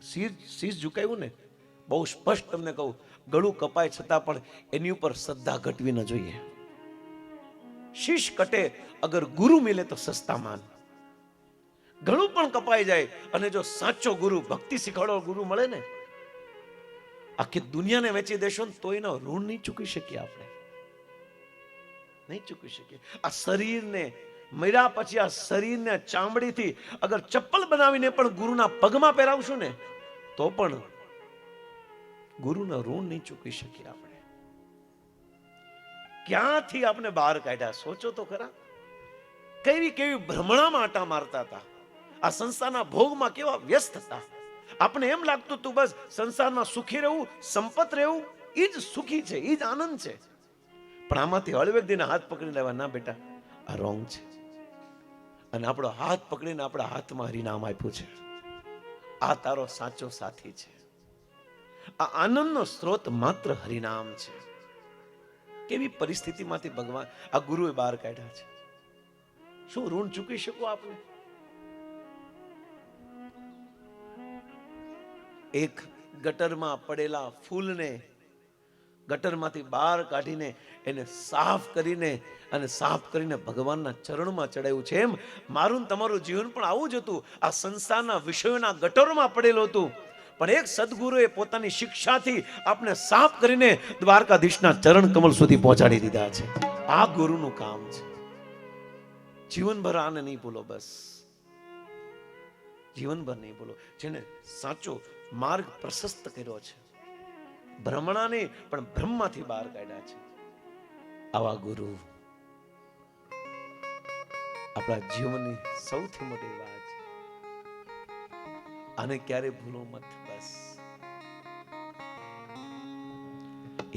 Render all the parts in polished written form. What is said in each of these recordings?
શીશ ઝુકાવ્યું ને, બહુ સ્પષ્ટ તમને કહું, ગળું કપાય છતાં પણ એની ઉપર શ્રદ્ધા ઘટવી ન જોઈએ. શીશ કટે અગર ગુરુ મિલે તો સસ્તા માન. ગળું પણ કપાઈ જાય અને જો સાચો ગુરુ, ભક્તિ શીખવાડો ગુરુ મળે ને, આખી દુનિયાને વેચી દેશો ને તો એનો ઋણ નહીં ચૂકી શકીએ આપણે, નહીં ચૂકી શકીએ. આ શરીરને મર્યા પછી આ શરીરને ચામડીથી અગર ચપ્પલ બનાવીને પણ ગુરુના પગમાં પહેરાવશું ને તો પણ ગુરુના ઋણ નહીં ચૂકી શકીએ આપણે. ક્યાંથી આપણે બહાર કાઢ્યા સોચો તો ખરા. કેવી કેવી ભ્રમણામાં આટા મારતા હતા, આ સંસારના ભોગમાં કેવા વ્યસ્ત હતા. આપણે એમ લાગતું તું બસ સંસારમાં સુખી રહેવું, સંપત રહેવું, એ જ સુખી છે, એ જ આનંદ છે. પણ આમાંથી હળવેક દિને હાથ પકડી લેવા, ના બેટા આ રોંગ છે. અને આપણો હાથ પકડીને આપણા હાથમાં હરિનામ આપ્યું છે. આ તારો સાચો સાથી છે. આ આનંદનો સ્ત્રોત માત્ર હરિનામ છે. કેવી પરિસ્થિતિમાંથી ભગવાન આ ગુરુએ બહાર કાઢ્યા છે. શું ઋણ ચૂકી શકો આપણે? એક ગટરમાં પડેલા ફૂલને ગટરમાંથી બહાર કાઢીને એને સાફ કરીને ભગવાનના ચરણમાં ચડાવ્યું છે. એમ મારું તમારું જીવન પણ આવું જ હતું. આ સંસારના વિષયોના ગટરમાં પડેલું હતું, પણ એક સદગુરુએ પોતાની શિક્ષાથી આપણે સાફ કરીને દ્વારકાધીશના ચરણ કમળ સુધી પહોંચાડી દીધા છે. આ ગુરુનું કામ છે. જીવનભર આને નહીં ભૂલો, બસ જીવનભર નહીં ભૂલો. જેને સાચો માર્ગ પ્રશસ્ત કર્યો છે, ભ્રમણા નહીં પણ બ્રહ્મમાંથી બહાર કાઢ્યા છે, આવા ગુરુ આપણા જીવનની સૌથી મોટી વાત છે. આને ક્યારે ભૂલો મત. બસ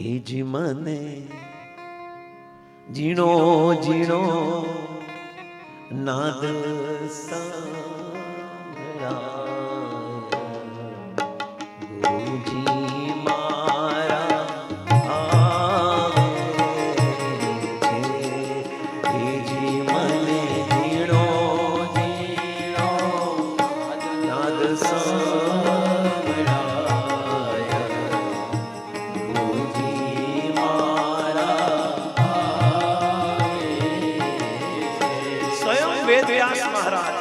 એ જી મને જીણો જીણો નાદ સાંભળા, ગુરુજી મારા આવે છે. એ જી મને જીણો જીણો નાદ સાંભળાય, ગુરુજી મારા આવે છે. સ્વયં વેદવ્યાસ મહારાજ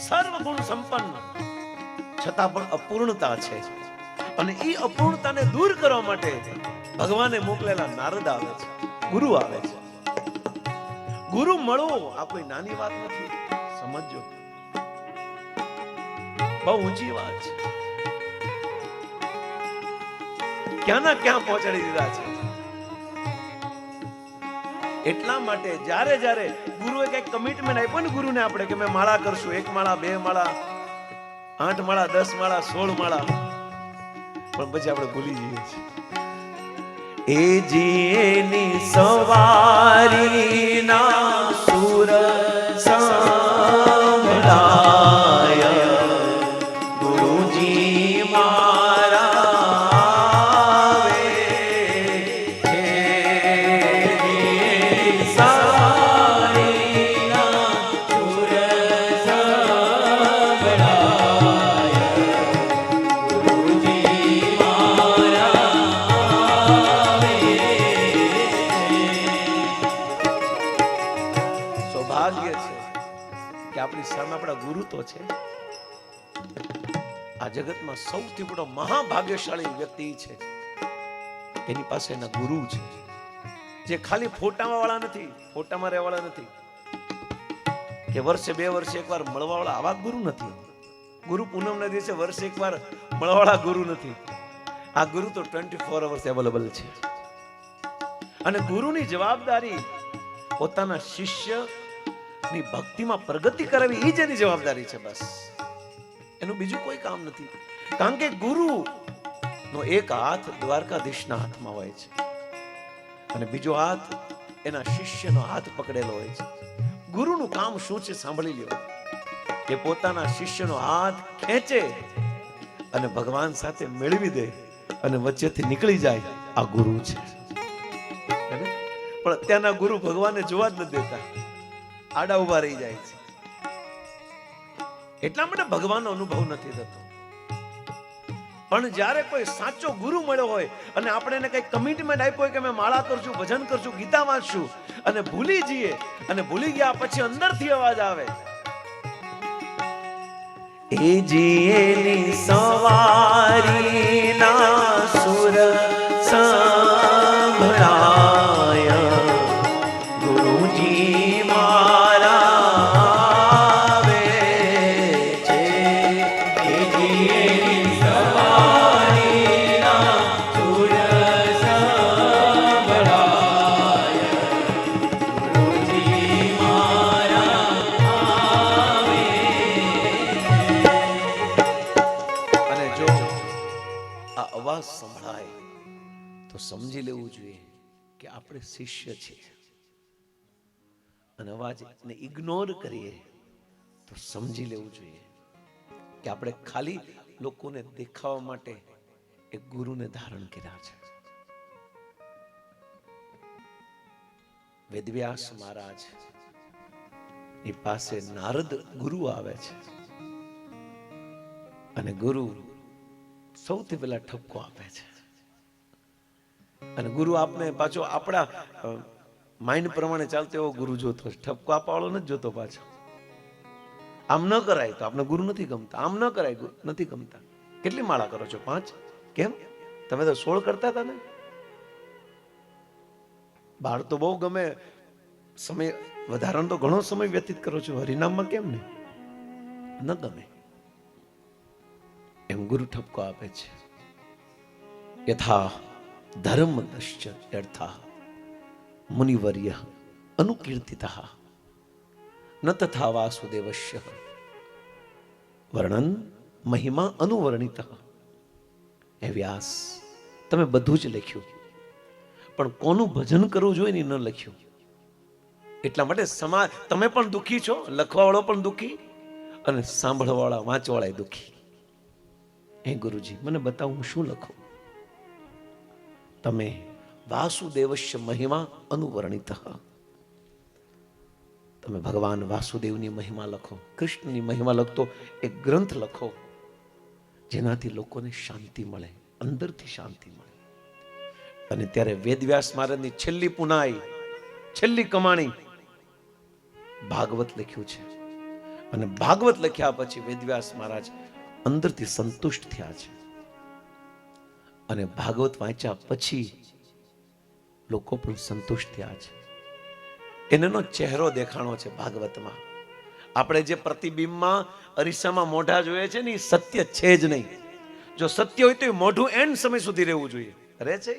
સર્વગુણ સંપન્ન છતાં પણ અપૂર્ણતા છે, અને એ અપૂર્ણતાને દૂર કરવા માટે ભગવાને મોકલેલા નારદ આવે છે, ગુરુ આવે છે. ગુરુ મળવો આ કોઈ નાની વાત નથી, સમજો. બહુ ઊંચી વાત છે. ક્યાંના ક્યાં પહોંચાડી દીધા છે. એટલા માટે જ્યારે જ્યારે ગુરુએ કઈક કમિટમેન્ટ આપ્યો ને ગુરુને, આપણે કે મેં માળા કરશું, 1 માળા 2 માળા 8 માળા 10 માળા 16 માળા, પણ પછી આપણે ભૂલી જઈએ છીએ. એ જીની સવારી ના સુર સાંભળાય, ગુરુજી મારા આવે છે. સવારી ના સુર સાંભળાય, ગુરુજી મારા આવે છે. સૌભાગ્ય છે કે આપણી સામે આપણા ગુરુ તો છે. આ જગતમાં સૌથી મોટો મહાભાગ્યશાળી વ્યક્તિ છે એની પાસે એના ગુરુ છે, જે ખાલી ફોટામાં વાળા નથી, ફોટામાં રહેવાળા નથી, કે વર્ષે 2 વર્ષે એકવાર મળવા વાળા, આવા ગુરુ નથી. ગુરુ પૂનમના દિવસે વર્ષે એકવાર મળવાવાળા ગુરુ નથી. આ ગુરુ તો 24 અવર્સ અવેલેબલ છે. અને ગુરુની જવાબદારી પોતાના શિષ્યની ભક્તિમાં પ્રગતિ કરાવી, એ જ એની જવાબદારી છે. બસ એનું બીજું કોઈ કામ નથી. કારણ કે ગુરુ નો એક હાથ દ્વારકાધીશના હાથમાં હોય છે અને બીજો હાથ એના શિષ્યનો હાથ પકડેલો હોય છે. ગુરુનું કામ શું છે સાંભળી લ્યો. એ પોતાના શિષ્યનો હાથ ખેંચે અને ભગવાન સાથે મેળવી દે અને વચ્ચેથી નીકળી જાય. આ ગુરુ છે. પણ અત્યારના ગુરુ ભગવાનને જોવા જ નથી દેતા, આડા ઉભા રહી જાય છે. એટલા માટે ભગવાનનો અનુભવ નથી થતો. પણ જ્યારે કોઈ સાચો ગુરુ મળ્યો હોય અને આપણે એને કઈ કમિટમેન્ટ આપ્યો હોય કે અમે માળા કરશું, ભજન કરશું, ગીતા વાંચશું અને ભૂલી જઈએ અને ભૂલી ગયા પછી અંદરથી અવાજ આવે, એ જીએની સવારી ના સુર સંભળાય, ગુરુજી મારા આવે છે, એ જીએની સવારી ના સુર સંભળાય, ગુરુજી મારા આવે છે. અને જો આ અવાજ સંભળાય તો સમજી લેવું જોઈએ કે આપણે શિષ્ય છીએ, અને અવાજને ઇગ્નોર કરીએ તો સમજી લેવું જોઈએ કે આપણે ખાલી લોકોને દેખાવા માટે એક ગુરુને ધારણ કર્યા છે. વેદવ્યાસ મહારાજ ની પાસે નારદ ગુરુ આવે છે, અને ગુરુ સૌથી પહેલા ઠપકો આપે છે. અને ગુરુ આપને પાછો આપણા માઇન્ડ પ્રમાણે ચાલતો એવો ગુરુ જોતો, ઠપકો આપવા વાળો નથી જોતો પાછો. આમ ન કરાય તો આપણે ગુરુ નથી ગમતા, આમ ન કરાય ગુરુ નથી ગમતા. કેટલી માળા કરો છો? 5? કેમ? તમે તો 16 કરતા હતા ને. બાળ તો બહુ ગમે, સમય વધારાનો તો ઘણો સમય વ્યતીત કરો છો, હરિનામમાં કેમ નહીં? ન ગમે એમ ગુરુ ઠપકો આપે છે. યથા ધર્મ દશ્ચ અર્થા મુનિવર્ય અનુકીર્તિતઃ ન તથા વાસુદેવસ્ય વર્ણન મહિમા અનુવર્ણિતઃ. હે વ્યાસ, તમે બધું જ લખ્યું, પણ કોનું ભજન કરવું જોઈએ ને ન લખ્યું. એટલા માટે સમાજ તમે પણ દુઃખી છો, લખવા વાળો પણ દુઃખી અને સાંભળવા વાળા વાંચવા વાળા દુઃખી. હે ગુરુજી, મને બતાવો હું શું લખું. તમે વાસુદેવસ્ય મહિમા અનુવર્ણિત, તમે ભગવાન વાસુદેવની મહિમા લખો, કૃષ્ણની મહિમા લખતો એક ગ્રંથ લખો, જેનાથી લોકોને શાંતિ મળે, અંદરથી શાંતિ મળે. અને ત્યારે વેદવ્યાસ મહારાજની છેલ્લી પુનાઈ, છેલ્લી કમાણી ભાગવત લખ્યું છે. અને ભાગવત લખ્યા પછી વેદવ્યાસ મહારાજ અંદરથી સંતુષ્ટ થયા છે. અને ભાગવત વાંચ્યા પછી લોકો પણ સંતુષ્ટ થયા છે. એનો ચહેરો દેખાણો છે ભાગવતમાં. આપણે જે પ્રતિબિંબમાં અરીસામાં મોઢા જોઈએ છે ને એ સત્ય છે જ નહીં. જો સત્ય હોય તો એ મોઢું એન્ડ સમય સુધી રહેવું જોઈએ. રહે છે.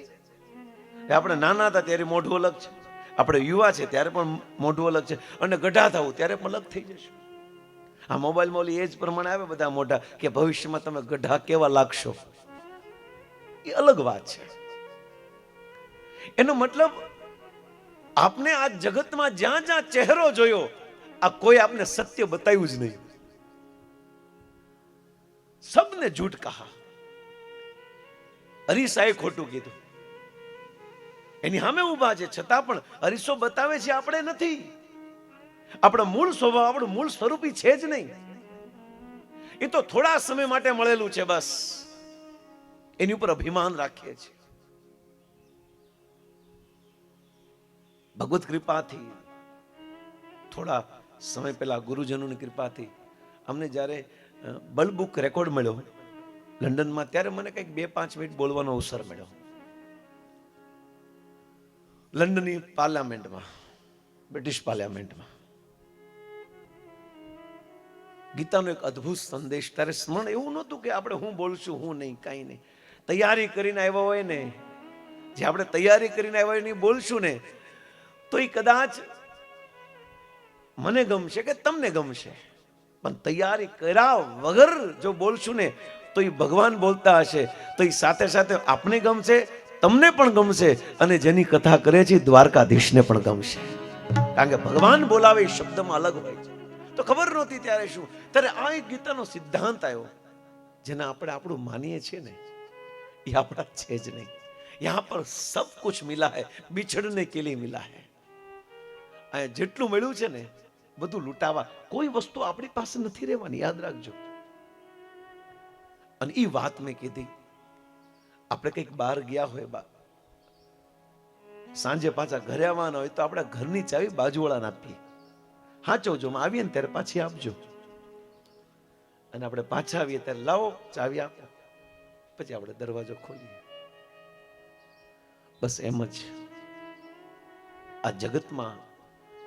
આપણે નાના હતા ત્યારે મોઢું અલગ છે, આપણે યુવા છે ત્યારે પણ મોઢું અલગ છે, અને ગઢા થવું ત્યારે પણ અલગ થઈ જશે. આ મોબાઈલમાં ઓલી એજ પ્રમાણે આવે બધા મોઢા, કે ભવિષ્યમાં તમે ગઢા કેવા લાગશો, એ અલગ વાત છે. એનો મતલબ આપને આ જગતમાં જ્યાં જ્યાં ચહેરો જોયો, આ કોઈ આપને સત્ય બતાવ્યું જ નહીં. સબને झूठ કહા. અરીસાએ ખોટું કીધું. એની સામે ઊભા છે છતાં પણ અરીસો બતાવે છે, આપણે નથી. આપણો મૂળ સ્વભાવ, આપણું મૂળ સ્વરૂપ છે જ નહીં. એ તો થોડા સમય માટે મળેલું છે, બસ એની ઉપર અભિમાન રાખીએ છીએ. ભગવત કૃપાથી થોડા સમય પહેલા ગુરુજનોની કૃપાથી અમને જ્યારે બલ્બ બુક રેકોર્ડ મળ્યો લંડનમાં, ત્યારે મને કંઈક 2-5 મિનિટ બોલવાનો અવસર મળ્યો. લંડનની પાર્લામેન્ટમાં, બ્રિટિશ પાર્લામેન્ટમાં ગીતાનો એક અદ્ભુત સંદેશ. ત્યારે સ્મરણ એવું નહોતું કે આપણે હું બોલશું, હું નહીં, કાંઈ નહીં. તૈયારી કરીને આવ્યા હોય ને, જે આપણે તૈયારી કરીને આવ્યા હોય ને બોલશું ને, તો એ કદાચ મને ગમશે કે તમને ગમશે. પણ તૈયારી કર્યા વગર જો બોલશું ને, તો એ ભગવાન બોલતા હશે, તો એ સાથે સાથે આપને ગમશે, તમને પણ ગમશે, અને જેની કથા કરે છે દ્વારકાધીશને પણ ગમશે. કારણ કે ભગવાન બોલાવે એ શબ્દમાં અલગ હોય છે. તો ખબર નહોતી ત્યારે શું, ત્યારે આ એક ગીતાનો સિદ્ધાંત આવ્યો, જેને આપણે આપણું માનીએ છીએ ને, એ આપણા છે જ નહીં. યહાં પર સબ કુછ મિલા હૈ, બિછડને કે લીએ મિલા હૈ. આ જેટલું મળ્યું છે ને બધું લૂંટાવા, કોઈ વસ્તુ આપણી પાસે નથી રહેવાની, યાદ રાખજો. અને એ વાત મેં કીધી. આપણે કંઈક બહાર ગયા હોય, સાંજે પાછા ઘરે આવવાના હોય તો આપણે ઘરની ચાવી બાજુવાળાને આપીએ. હાચવજો, આવીએ ને ત્યારે પાછી આપજો. અને આપણે પાછા આવીએ ત્યારે લાવો ચાવી આપો, પછી આપણે દરવાજો ખોલીએ. બસ એમ જ આ જગતમાં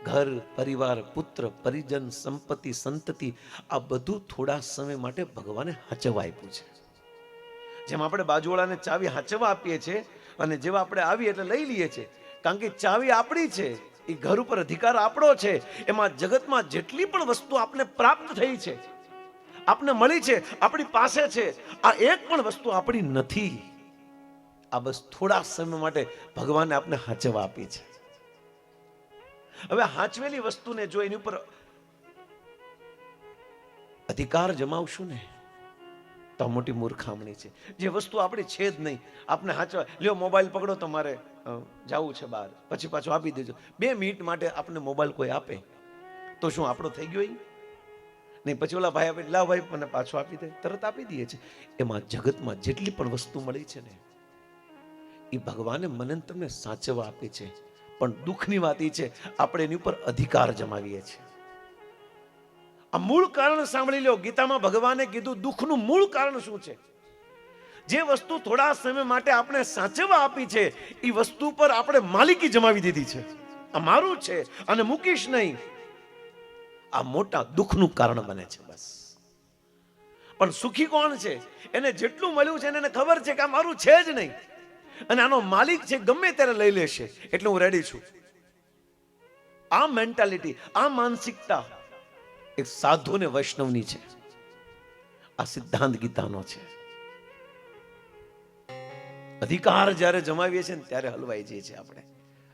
ઘર, પરિવાર, પુત્ર, પરિજન, સંપત્તિ, સંતતિ, આ બધું થોડા સમય માટે ભગવાને હાચવવા આપ્યું છે. જેમ આપણે બાજુવાળાને ચાવી હાચવવા આપીએ છીએ અને જેવા આપણે આવીએ એટલે લઈ લઈએ છીએ, કારણ કે ચાવી આપણી છે, એ ઘર ઉપર અધિકાર આપણો છે. એમાં જગતમાં જેટલી પણ વસ્તુ આપને પ્રાપ્ત થઈ છે, આપને મળી છે, આપણી પાસે છે, આ એક પણ વસ્તુ આપણી નથી. આ બસ થોડા સમય માટે ભગવાને આપને હાચવવા આપી છે. હવે હાચવેલી વસ્તુને જો એની ઉપર અધિકાર જમાવશું ને તો મોટી મૂર્ખામણી છે. જે વસ્તુ આપણી છે જ નહીં, આપને હાચવા, લ્યો મોબાઈલ પકડો, તમારે જવું છે બહાર, પછી પાછું આપી દેજો. 2 મિનિટ માટે આપને મોબાઈલ કોઈ આપે તો શું આપણો થઈ ગયો? નહીં. પછી ઓલા ભાઈ આપે, લાવ ભાઈ મને પાછો આપી દે, તરત આપી દઈએ છે. એમાં જગતમાં જેટલી પણ વસ્તુ મળી છે ને, એ ભગવાને મને તમને સાચવવા આપી છે. પણ દુઃખની વાત એ છે, આપણે એની ઉપર અધિકાર જમાવીએ છીએ. આ મૂળ કારણ સાંભળી લો. ગીતામાં ભગવાને કીધું દુઃખનું મૂળ કારણ શું છે. જે વસ્તુ થોડા સમય માટે આપણે સાચવવા આપી છે, એ વસ્તુ પર આપણે માલિકી જમાવી દીધી છે. આ મારું છે અને મૂકીશ નહીં. આ મોટા દુઃખનું કારણ બને છે. બસ. પણ સુખી કોણ છે? એને જેટલું મળ્યું છે એને ખબર છે કે આ મારું છે જ નહીં, અને આનો માલિક છે, ગમે ત્યારે લઈ લેશે, એટલે હું રેડી છું. આ મેન્ટાલિટી, આ માનસિકતા એક સાધુ ને વૈષ્ણવની છે. આ સિદ્ધાંત ગીતાનો છે. અધિકાર જ્યારે જમાવીએ છીએ ને ત્યારે હલવાઈ જઈએ છીએ આપણે.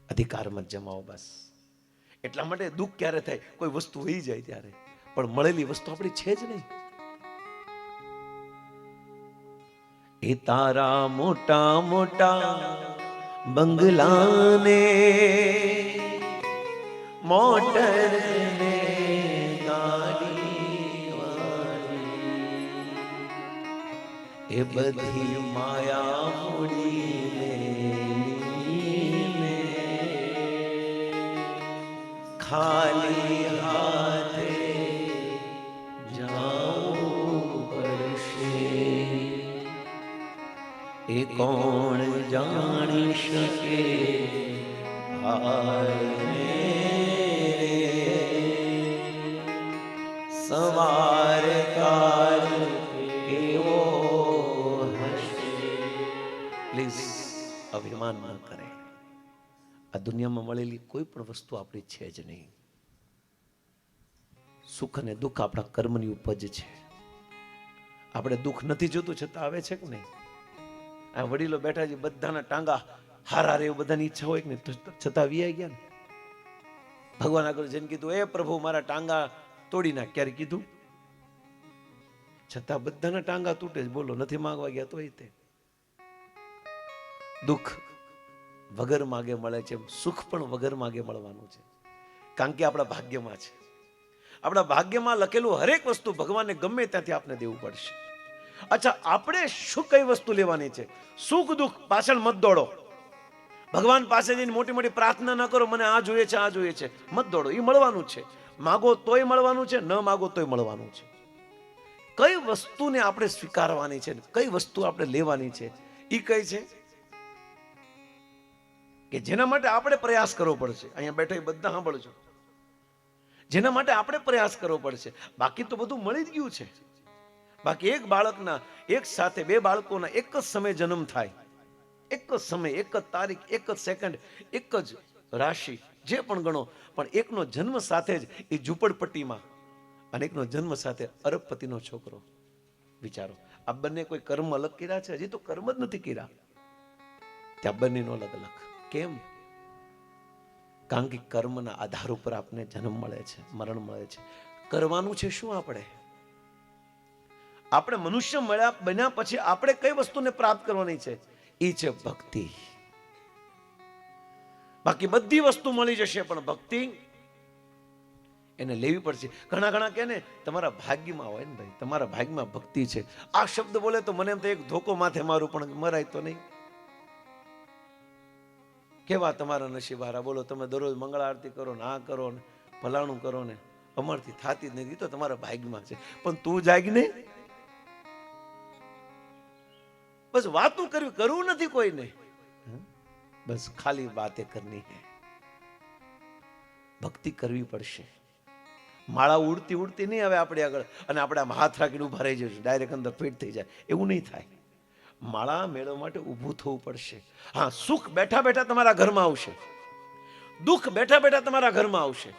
અધિકારમાં જમાવો બસ. એટલા માટે દુઃખ ક્યારે થાય? કોઈ વસ્તુ વહી જાય ત્યારે. પણ મળેલી વસ્તુ આપણી છે જ નહીં. એ તારા મોટા મોટા બંગલાને, મોટરને, એ બધી માયા મૂડીને ખાલી હાથે જાવું પડશે. એ કોણ જાણી શકે સવાર કાળ કેવો હશે. પ્લીઝ અભિમાન ન કરે. આ દુનિયામાં મળેલી કોઈ પણ વસ્તુ આપણી છે જ નહીં. સુખ અને દુઃખ આપણા કર્મની ઉપજ છે. આપણે દુઃખ નથી જોતું છતાં આવે છે કે નહીં? આ વડીલો બેઠા છે, બધાના ટાંગા હારા રે, બધાની ઈચ્છા હોય કે નહીં, છતાં વીઆઈ ગયા ને. ભગવાન આગળ જઈને કીધું, એ પ્રભુ મારા ટાંગા તોડી નાખ. ક્યારે કીધું? છતાં બધાના ટાંગા તૂટે જ. બોલો, નથી માંગવા ગયા તો તે. દુઃખ વગર માગે મળે છે, સુખ પણ વગર માગે મળવાનું છે. કારણ કે આપણા ભાગ્યમાં છે. આપણા ભાગ્યમાં લખેલું હરેક વસ્તુ ભગવાનને ગમે ત્યાંથી આપણે દેવું પડશે. અચ્છા, આપણે શું કઈ વસ્તુ લેવાની છે? સુખ દુઃખ પાછળ મત દોડો. ભગવાન પાસે જઈને મોટી મોટી પ્રાર્થના ન કરો, મને આ જોઈએ છે, આ જોઈએ છે. મત દોડો. એ મળવાનું છે. માગો તોય મળવાનું છે, ન માગો તોય મળવાનું છે. કઈ વસ્તુને આપણે સ્વીકારવાની છે, કઈ વસ્તુ આપણે લેવાની છે, એ કઈ છે કે જેના માટે આપણે પ્રયાસ કરવો પડશે. અહીંયા બેઠા બધા સાંભળજો. જેના માટે આપણે પ્રયાસ કરવો પડશે. બાકી તો બધું મળી જ ગયું છે. બાકી એક બાળકના, એક સાથે 2 બાળકોના એક જ સમય જન્મ થાય, એક જ સમય, એક જ તારીખ, એક જ સેકન્ડ, એક જ રાશિ, જે પણ ગણો, પણ એકનો જન્મ સાથે જ એ ઝૂંપડપટ્ટીમાં, અને એકનો જન્મ સાથે અરબપતિનો છોકરો. વિચારો, આ બંને કોઈ કર્મ અલગ કર્યા છે? હજી તો કર્મ જ નથી કર્યા. ત્યાં બંનેનો અલગ અલગ. કેમ? કારણ કે કર્મના આધાર ઉપર આપને જન્મ મળે છે, મરણ મળે છે. કરવાનું છે શું? આપણે મનુષ્ય બન્યા પછી આપણે કઈ વસ્તુને પ્રાપ્ત કરવાની છે? એ છે ભક્તિ. બાકી બધી વસ્તુ મળી જશે, પણ ભક્તિ એને લેવી પડશે. ઘણા ઘણા કહે ને તમારા ભાગ્યમાં હોય ને ભાઈ, તમારા ભાગ્યમાં ભક્તિ છે. આ શબ્દ બોલે તો મને એમ તો એક ધોકો માથે મારું, પણ મરાય તો નહીં. કેવા તમારા નસીબ હારા, બોલો તમે દરરોજ મંગળ આરતી કરો ને આ કરો ને ભલાણું કરો ને, અમારથી થાતી જ નથી, તો તમારા ભાગ્યમાં છે. પણ તું જાગ ને, બસ વાતું કરવું નથી કોઈને, બસ ખાલી બાતે કરની હે. ભક્તિ કરવી પડશે. માળા ઉડતી ઉડતી નહીં આવે આપણે આગળ, અને આપણે આમ હાથ રાખીને ઉભા રહી જશું, ડાયરેક્ટ અંદર ફિટ થઈ જાય, એવું નહીં થાય. માળા મેળવવા માટે ઊભું થવું પડશે. હા, સુખ બેઠા બેઠા તમારા ઘરમાં આવશે, દુઃખ બેઠા બેઠા તમારા ઘરમાં આવશે,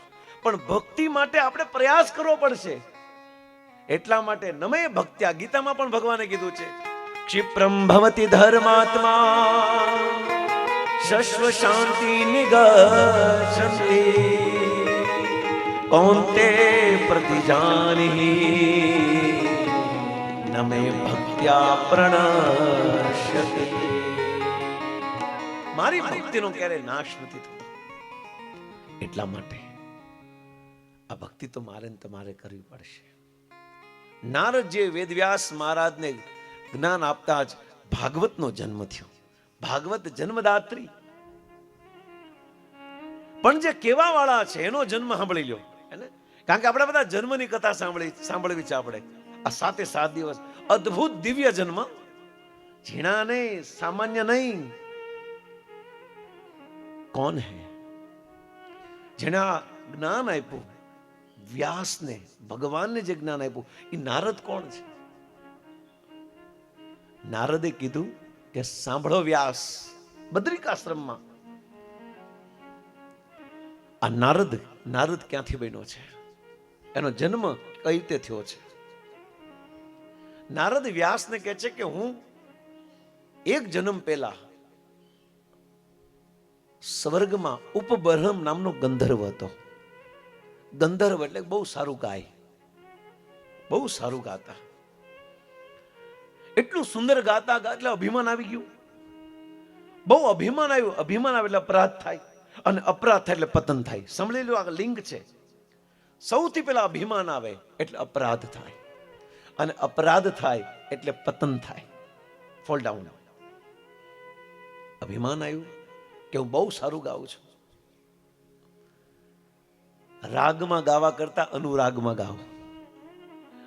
પણ ભક્તિ માટે આપણે પ્રયાસ કરવો પડશે. એટલા માટે નમે ભક્ત્યા, ગીતામાં પણ ભગવાને કીધું છે, ક્ષિપ્રમ ભવતિ ધર્માત્મા શશ્વ શાંતિ નિગચ્છતિ કૌંતે પ્રતિજાનિ નમે ભક્ત્યા પ્રણશ્યતિ. મારી ભક્તિનો ક્યારે નાશ નથી થતો. એટલા માટે આ ભક્તિ તો મારે ને તમારે કરવી પડશે. નારદજી વેદવ્યાસ મહારાજને જ્ઞાન આપતા જ ભાગવતનો જન્મ થયો. ભાગવત જન્મદાત્રી, પણ જે કેવા વાળા છે એનો જન્મ સાંભળી લ્યો. કારણ કે આપણે બધા જન્મની કથા સાંભળવી છે. આપણે આ 7 દિવસ અદ્ભુત દિવ્ય જન્મ, ઝીણા નહીં, સામાન્ય નહીં. કોણ હે જેના જ્ઞાન આપ્યું? વ્યાસને, ભગવાનને જે જ્ઞાન આપ્યું એ નારદ કોણ છે? નારદે કીધું કે સાંભળો વ્યાસ, બદ્રિકાશ્રમમાં આ નારદ ક્યાંથી બન્યો છે, એનો જન્મ કઈ રીતે થયો છે. નારદ વ્યાસને કહે છે કે હું એક જન્મ પહેલા સ્વર્ગમાં ઉપબરહમ નામનો ગંધર્વ હતો. ગંધર્વ એટલે બહુ સારું ગાય, બહુ સારું ગાતા. એટલું સુંદર ગાતા એટલે અભિમાન આવી ગયું, બહુ અભિમાન આવ્યું. અભિમાન આવે એટલે અપરાધ થાય, અને અપરાધ થાય એટલે પતન થાય. સાંભળી લો, આ લિંગ છે. સૌથી પહેલા અભિમાન આવે એટલે અપરાધ થાય, અને અપરાધ થાય એટલે પતન થાય, ફોલ ડાઉન. અભિમાન આવ્યું કે હું બહુ સારું ગાઉં છું. રાગમાં ગાવા કરતા અનુરાગમાં ગાઓ.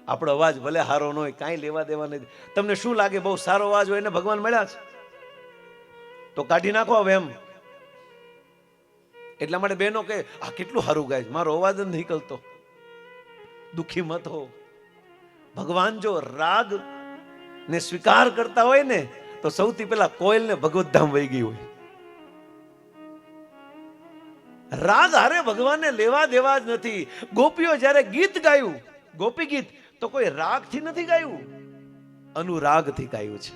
આપણો અવાજ ભલે હારો ન હોય, કાંઈ લેવા દેવા નથી. તમને શું લાગે બહુ સારો અવાજ હોય એને ભગવાન મળ્યા છે? તો કાઢી નાખો હવે એમ. એટલા માટે બહેનો કે આ કેટલું સારું ગાય છે, મારો અવાજ જ નીકળતો. દુઃખી મત હો. ભગવાન જો રાગ ને સ્વીકાર કરતા હોય ને, તો સૌથી પહેલા કોયલ ને ભગવત ધામ વહી ગઈ હોય. રાગ હારે ભગવાનને લેવા દેવા જ નથી. ગોપીઓ જ્યારે ગીત ગાયું, ગોપી ગીત, તો કોઈ રાગ થી નથી ગાયું, अनुराग થી ગાયું છે.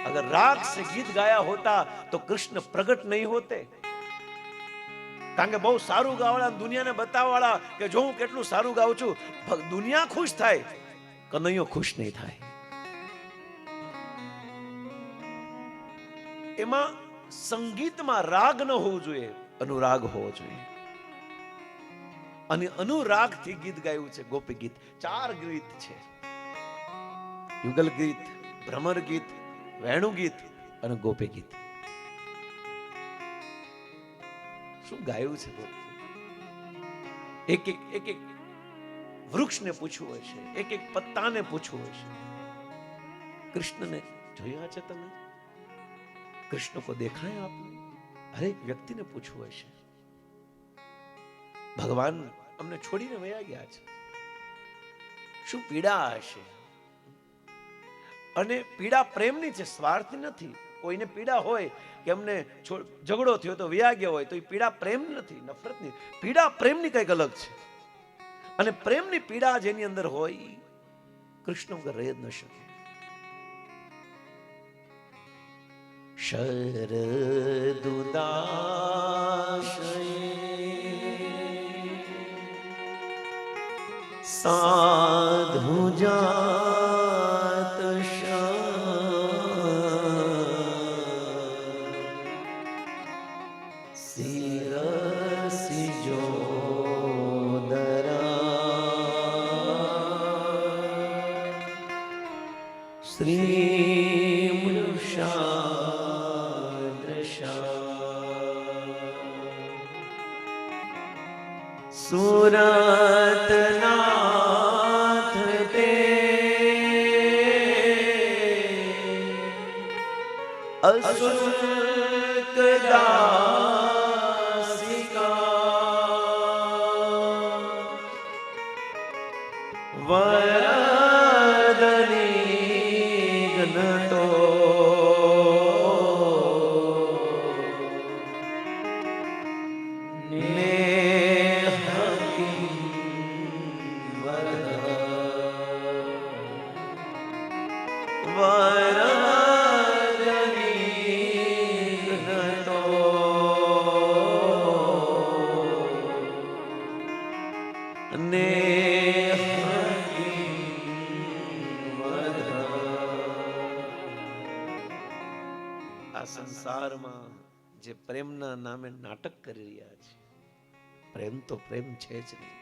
अगर राग से गीत गाया होता तो कृष्ण प्रकट नहीं होते. કારણ કે બહુ સારું ગાવાળા, દુનિયાને બતાવવાળા કે જો હું કેટલું સારું ગાઉં છું, દુનિયા ખુશ થાય, કનૈયો ખુશ નહીં થાય. એમાં સંગીતમાં રાગ ન હોવું જોઈએ, અનુરાગ હોવો જોઈએ. અને અનુરાગ થી ગીત ગાયું છે ગોપી ગીત. 4 ગીત છે: યુગલ ગીત, ભ્રમર ગીત, વેણુ ગીત અને ગોપી ગીત. શું ગાયું છે? એક એક વૃક્ષને પૂછવું હશે, એક એક પત્તાને પૂછવું હશે, કૃષ્ણને જોયા છે તમે? કૃષ્ણ કો દેખા હે આપને? હરેક વ્યક્તિને પૂછવું હશે. ભગવાન અમને છોડીને વયા ગયા છે, શું પીડા હશે? અને પીડા પ્રેમની છે, સ્વાર્થની નથી. કોઈને પીડા હોય કે અમને ઝઘડો થયો તો વયા ગયા હોય, તો એ પીડા પ્રેમ નથી, નફરતની. પીડા પ્રેમની કંઈક અલગ છે. અને પ્રેમની પીડા જેની અંદર હોય, કૃષ્ણ વગર રહી જ ન શકે. શરદુદાશય સાધુ જાત શિરસી શ્રી મૃષાદૃશા સુરતનાથ તે અશુલ્ક દાસિકા વરદની ઘનતો સંસારમાં જે પ્રેમના નામે નાટક કરી રહ્યા છે, પ્રેમ તો પ્રેમ છે જ નહીં.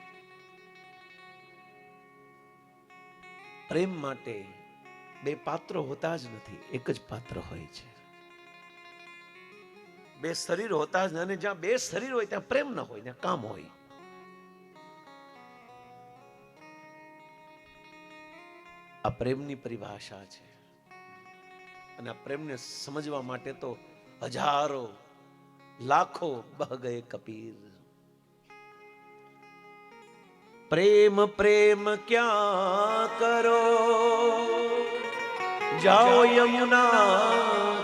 પ્રેમ માટે બે પાત્રો હોતા જ નથી, એક જ પાત્ર હોય છે. બે શરીર હોતા જ નથી, અને જ્યાં બે શરીર હોય ત્યાં પ્રેમ ન હોય, ત્યાં કામ હોય. આ પ્રેમની પરિભાષા છે. અને આ પ્રેમને સમજવા માટે તો હજારો લાખો બહ ગયે કબીર. પ્રેમ પ્રેમ ક્યાં કરો, જાઓ યમુના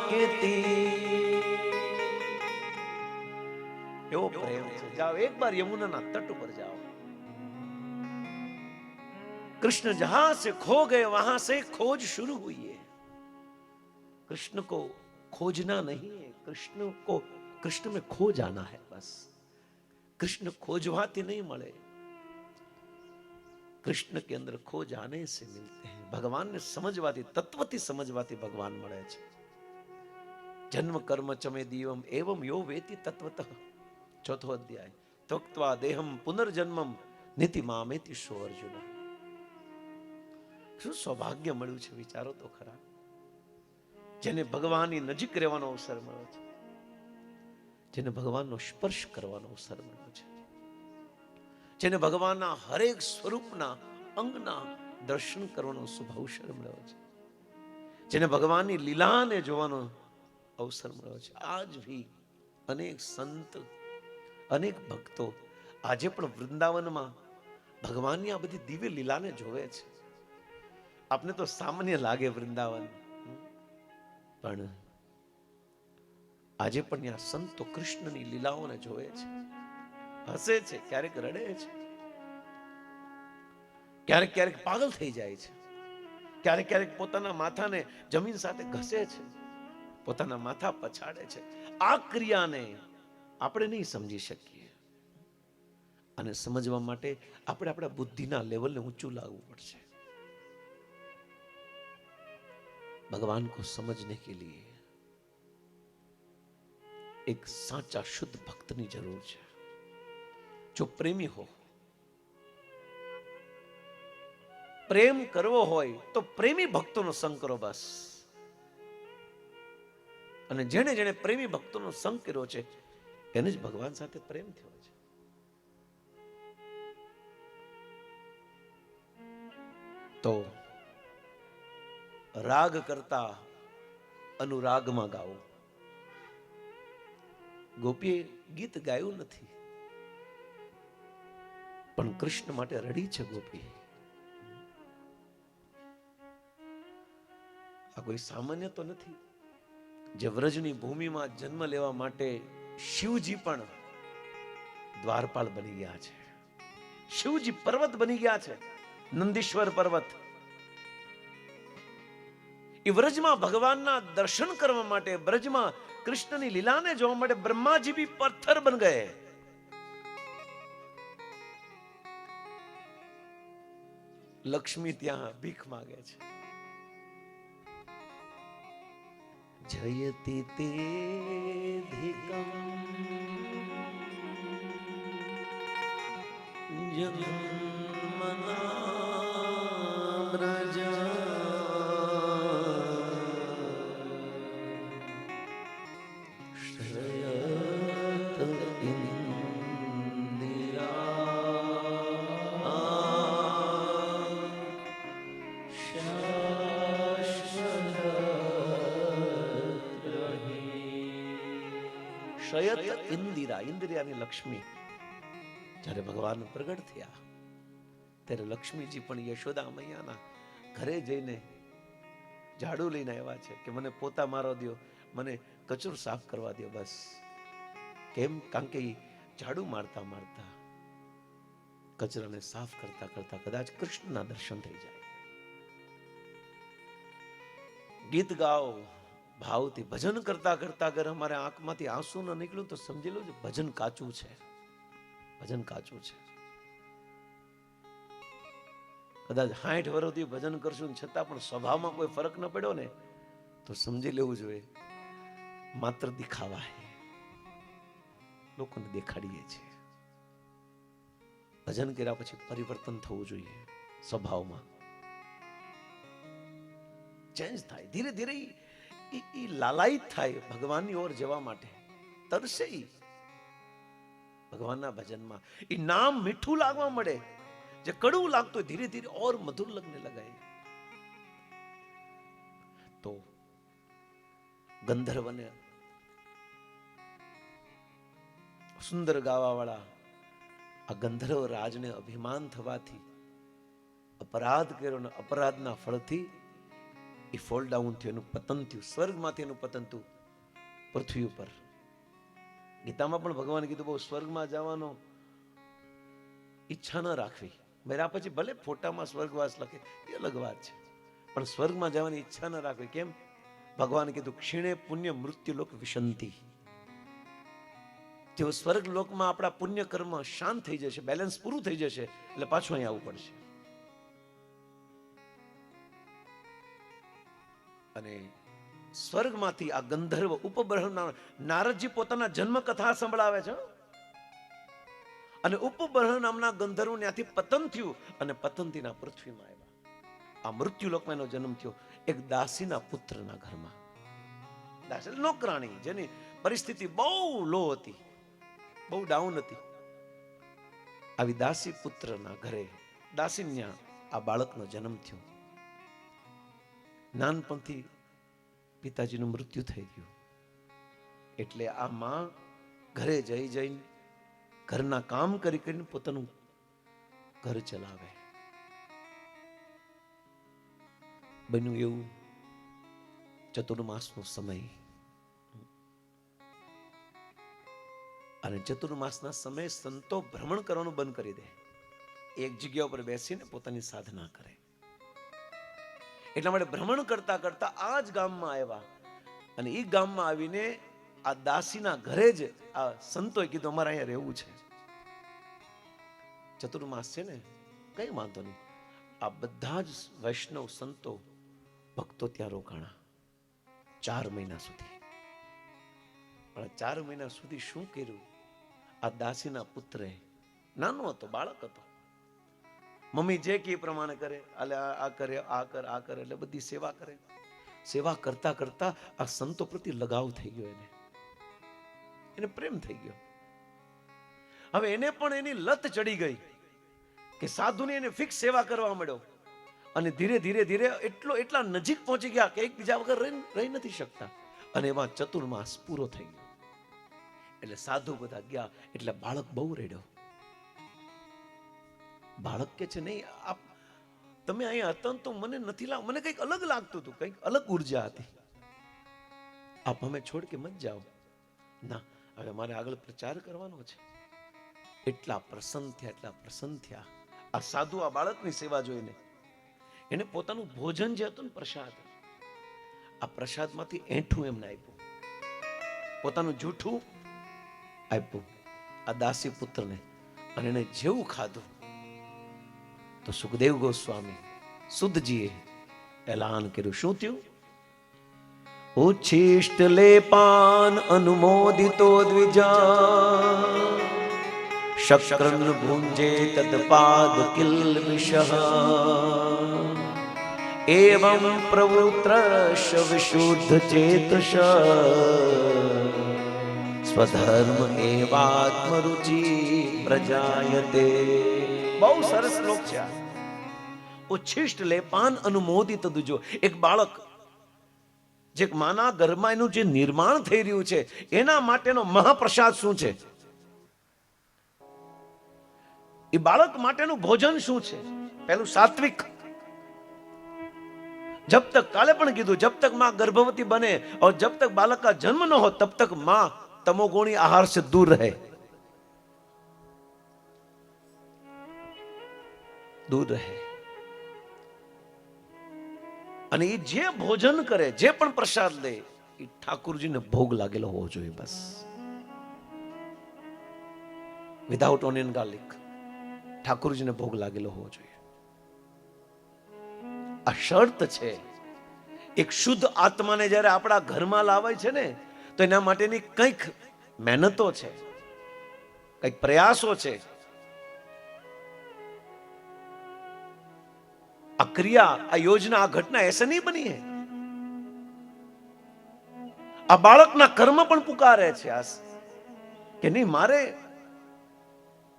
કે તીર. એવો પ્રેમ છે. જાઓ એક બાર યમુનાના તટ ઉપર જાઓ. कृष्ण जहां से खो गए वहां से खोज शुरू हुई है. कृष्ण को खोजना नहीं है, कृष्ण में खो जाना है. बस कृष्ण खोजवाती नहीं મળે, कृष्ण के अंदर खो जाने से मिलते हैं. भगवान ने समझवाती, तत्वती समझवाती भगवान મળે છે. जन्म कर्म चमे दीवम एवं यो वेति तत्वतः. चौथो अध्याय. त्वक्त्वा देहम पुनर्जन्मम निति मामेति सो अर्जुन. શું સૌભાગ્ય મળ્યું છે, વિચારો તો ખરા. જેને ભગવાનની નજીક રહેવાનો અવસર મળ્યો છે, જેને ભગવાનનો સ્પર્શ કરવાનો અવસર મળ્યો છે, જેને ભગવાનના હરેક સ્વરૂપના અંગના દર્શન કરવાનો શુભ અવસર મળ્યો છે, જેને ભગવાનની લીલાને જોવાનો અવસર મળ્યો છે. આજ ભી અનેક સંત, અનેક ભક્તો આજે પણ વૃંદાવનમાં ભગવાનની આ બધી દિવ્ય લીલાને જોવે છે. આપને તો સામાન્ય લાગે વૃંદાવન, પણ આજે પણ ત્યાં સંતો કૃષ્ણની લીલાઓને જોવે છે, હસે છે, ક્યારેક રડે છે, ક્યારેક ક્યારેક પાગલ થઈ જાય છે, ક્યારેક ક્યારેક પોતાના માથાને જમીન સાથે ઘસે છે, પોતાના માથા પછાડે છે. આ ક્રિયાને આપણે નહીં સમજી શકીએ, અને સમજવા માટે આપણે આપણા બુદ્ધિના લેવલને ઊંચું લાવવું પડશે. भगवान को समझने के लिए एक साचा शुद्ध भक्तनी जरूर है, जो प्रेमी हो. प्रेम करवो होय तो प्रेमी भक्तों संग करो बस. અને જેણે જેણે પ્રેમી ભક્તોનો સંગ કર્યો છે એને જ ભગવાન સાથે પ્રેમ થયો છે. તો રાગ કરતા અનુરાગમાં ગાવું. ગોપીએ ગીત ગાયું નથી, પણ કૃષ્ણ માટે રડી છે ગોપી. આ કોઈ સામાન્ય તો નથી. જે વ્રજની ભૂમિમાં જન્મ લેવા માટે શિવજી પણ દ્વારપાલ બની ગયા છે. શિવજી પર્વત બની ગયા છે, નંદીશ્વર પર્વત. એ વ્રજમાં ભગવાનના દર્શન કરવા માટે, બ્રજમાં કૃષ્ણની લીલાને જોવા માટે બ્રહ્માજી भी પથ્થર બન ગયે. લક્ષ્મી ત્યાં ભીખ માંગે છે. જયતિ તે ધીકમ જન્મના બ્રજ શયત ઇન્દિરા, ઇન્દિરાની લક્ષ્મી. જ્યારે ભગવાન પ્રગટ થયા ત્યારે લક્ષ્મીજી પણ યશોદા મૈયાના ઘરે જઈને ઝાડુ લઈને આવ્યા છે કે મને પોતા મારવા દો, મને કચરો સાફ કરવા દો. બસ કેમ? કારણ કે ઝાડુ મારતા મારતા કચરાને સાફ કરતા કરતા કદાચ કૃષ્ણના દર્શન થઈ જાય. ગીત ગાઓ ભાવથી, ભજન કરતા કરતા અગર અમારે આંખમાંથી આંસુ ન નીકળ્યું તો સમજી લો ભજન કાચું છે, ભજન કાચું છે. કદાચ 60 વર્ષથી ભજન કરશું છતાં પણ સ્વભાવમાં કોઈ ફરક ન પડ્યો ને તો સમજી લેવું જોઈએ માત્ર દિખાવા હે, લોકોને દેખાડીએ છીએ. ભજન કર્યા પછી પરિવર્તન થવું જોઈએ, સ્વભાવમાં ચેન્જ થાય. ધીરે ધીરે ઈ લાલાયિત થાય ભગવાનની ઓર જવા માટે, તરસે ભગવાનના ભજનમાં. ઈ નામ મીઠું લાગવા મળે, જે કડવું લાગતું ધીરે ધીરે ઓર મધુર લગને લગાય. તો ગંધર્વને સુંદર ગાવા વાળા આ ગંધર્વ રાજને અભિમાન થવાથી અપરાધ કર્યો ને અપરાધના ફળથી એ ફોલ ડાઉન થયું, એનું પતન થયું, સ્વર્ગમાંથી એનું પતન થયું પૃથ્વી ઉપર. ગીતામાં પણ ભગવાન કીધું બહુ સ્વર્ગમાં જવાનો ઈચ્છા ન રાખવી. મેરા પછી ભલે ફોટામાં સ્વર્ગવાસ લખે એ અલગ વાત છે, પણ સ્વર્ગમાં જવાની ઈચ્છા ન રાખવી. કેમ? ભગવાન કીધું ક્ષીણે પુણ્ય મૃત્યુ લોક વિશંતિ. જેવું સ્વર્ગ લોકમાં આપણા પુણ્ય કર્મ શાંત થઈ જશે, બેલેન્સ પૂરું થઈ જશે, એટલે પાછું અહીં આવવું પડશે. અને સ્વર્ગમાંથી આ ગંધર્વ ઉપબ્રહ્મ નારદજી પોતાના જન્મ કથા સંભળાવે છે. અને ઉપબ્રહ્મ નામના ગંધર્વ ત્યાંથી પતન થયું અને પતનથી ના પૃથ્વીમાં આવ્યા. આ મૃત્યુ લોકમાં એનો જન્મ થયો એક દાસીના પુત્રના ઘરમાં. દાસી નોકરાણી, જેની પરિસ્થિતિ બહુ લો હતી, બહુ ડાઉન હતી. આવી દાસી પુત્રના ઘરે દાસીન્યા આ બાળકનો જન્મ થયો. નાનપણથી પિતાજીનું મૃત્યુ થઈ ગયું એટલે આ માં ઘરે જઈ જઈને ઘરના કામ કરી કરીને પોતાનું ઘર ચલાવે. બન્યું એવું ચતુર્માસનો સમય, અને ચતુર્માસના સમયે સંતો ભ્રમણ કરવાનું બંધ કરી દે, એક જગ્યા ઉપર બેસીને પોતાની સાધના કરે. એટલા માટે ભ્રમણ કરતા કરતા આ જ ગામમાં આવ્યા અને એ ગામમાં આવીને આ દાસીના ઘરે જ આ સંતોએ કીધું અમારે અહીંયા રહેવું છે. ચતુર્માસ છે ને, કઈ વાંધો નહીં. આ બધા જ વૈષ્ણવ સંતો ભક્તો ત્યાં રોકાણા 4 મહિના સુધી. પણ 4 મહિના સુધી શું કર્યું? આ દાસીના પુત્રે, નાનો હતો, બાળક હતો, મમ્મી જે કે પ્રમાણે કરે, આ કરે, આ કર, આ કરે, એટલે બધી સેવા કરે. સેવા કરતા કરતા આ સંતો પ્રતિ લગાવ થઈ ગયો, એને પ્રેમ થઈ ગયો. હવે એને પણ એની લત ચડી ગઈ કે સાધુની એને ફિક્સ સેવા કરવા માંડ્યો. અને ધીરે ધીરે ધીરે એટલા નજીક પહોંચી ગયા કે એકબીજા વગર રહી નથી શકતા. અને એમાં ચતુર્માસ પૂરો થઈ ગયો એટલે સાધુ બધા ગયા એટલે બાળક બહુ રેડ્યો. બાળક કે છે નહીં, આપ તમે અહીંયા હતા તો મને નથી લાગ, મને કંઈક અલગ લાગતું હતું, કંઈક અલગ ઉર્જા હતી. આપ અમે છોડ કે મત જાઓ. ના, હવે મારે આગળ પ્રચાર કરવાનો છે. એટલા પ્રસન્ન થયા. આ સાધુ આ બાળકની સેવા જોઈને એને પોતાનું ભોજન જે હતું ને, પ્રસાદ, આ પ્રસાદમાંથી એઠું એમને આપ્યું, પોતાનું જૂઠું આપ્યું આ દાસી પુત્રને. અને એને જેવું ખાધું તો સુખદેવ ગોસ્વામી સુદજીએ એલાન કર્યું. શું થયું? ઉચ્છિષ્ટ લેપાન અનુમોદિતો દ્વિજા શક્રન ભુંજે તદપાદ કિલ્બિષઃ એવં પ્રવૃત્રશ વિશુદ્ધ ચેતસ સ્વધર્મ એવાત્મરુચિ પ્રજાયતે. બહુ સરસ શ્લોક છે આ. ઉચ્છિષ્ટ લેપાન અનુમોદિત દ્વિજો. એક બાળક જે માના ગર્ભમાં એનું જે નિર્માણ થઈ રહ્યું છે એના માટેનો મહાપ્રસાદ શું છે? એ બાળક માટેનું ભોજન શું છે? પહેલું સાત્વિક. जब तक काले पण कीधु जब तक मां गर्भवती बने और जब तक बालक का जन्म न हो तब तक मां तमोगुणी आहार से दूर रहे, दूर रहे. અને એ જે ભોજન કરે, જે પણ પ્રસાદ લે, એ ઠાકુરજીને ભોગ લાગેલો હોવો જોઈએ. બસ વિધાઉટ ઓનિયન ગાર્લિક ઠાકુરજીને ભોગ લાગેલો હોવો જોઈએ. આ શરત છે. એક શુદ્ધ આત્માને જ્યારે આપણા ઘરમાં લાવે છે ને, તો એના માટેની કંઈક મહેનતો છે, કંઈક પ્રયાસો છે. આ ક્રિયા, આ યોજના, આ ઘટના એસે નહીં બની હે. આ બાળકના કર્મ પણ પુકારે છે આ કે નહીં, મારે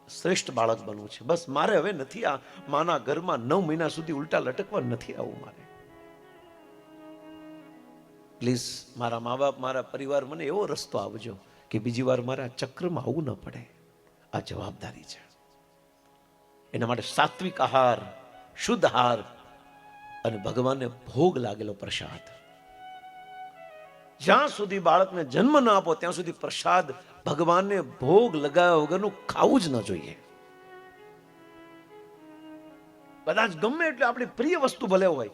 શ્રેષ્ઠ બાળક બનવું છે. બસ મારે હવે નથી આ માના ઘરમાં 9 મહિના સુધી ઉલટા લટકવા નથી આવું. મારે પ્લીઝ મારા મા બાપ, મારા પરિવાર, મને એવો રસ્તો આપજો કે બીજી વાર મારે આ ચક્રમાં આવવું ન પડે. આ જવાબદારી છે. એના માટે સાત્વિક આહાર, શુદ્ધ આહાર અને ભગવાનને ભોગ લાગેલો પ્રસાદ. જ્યાં સુધી બાળકને જન્મ ન આપો ત્યાં સુધી પ્રસાદ ભગવાનને ભોગ લગાવ્યા વગરનું ખાવું જ ન જોઈએ. કદાચ ગમે એટલે આપણી પ્રિય વસ્તુ ભલે હોય.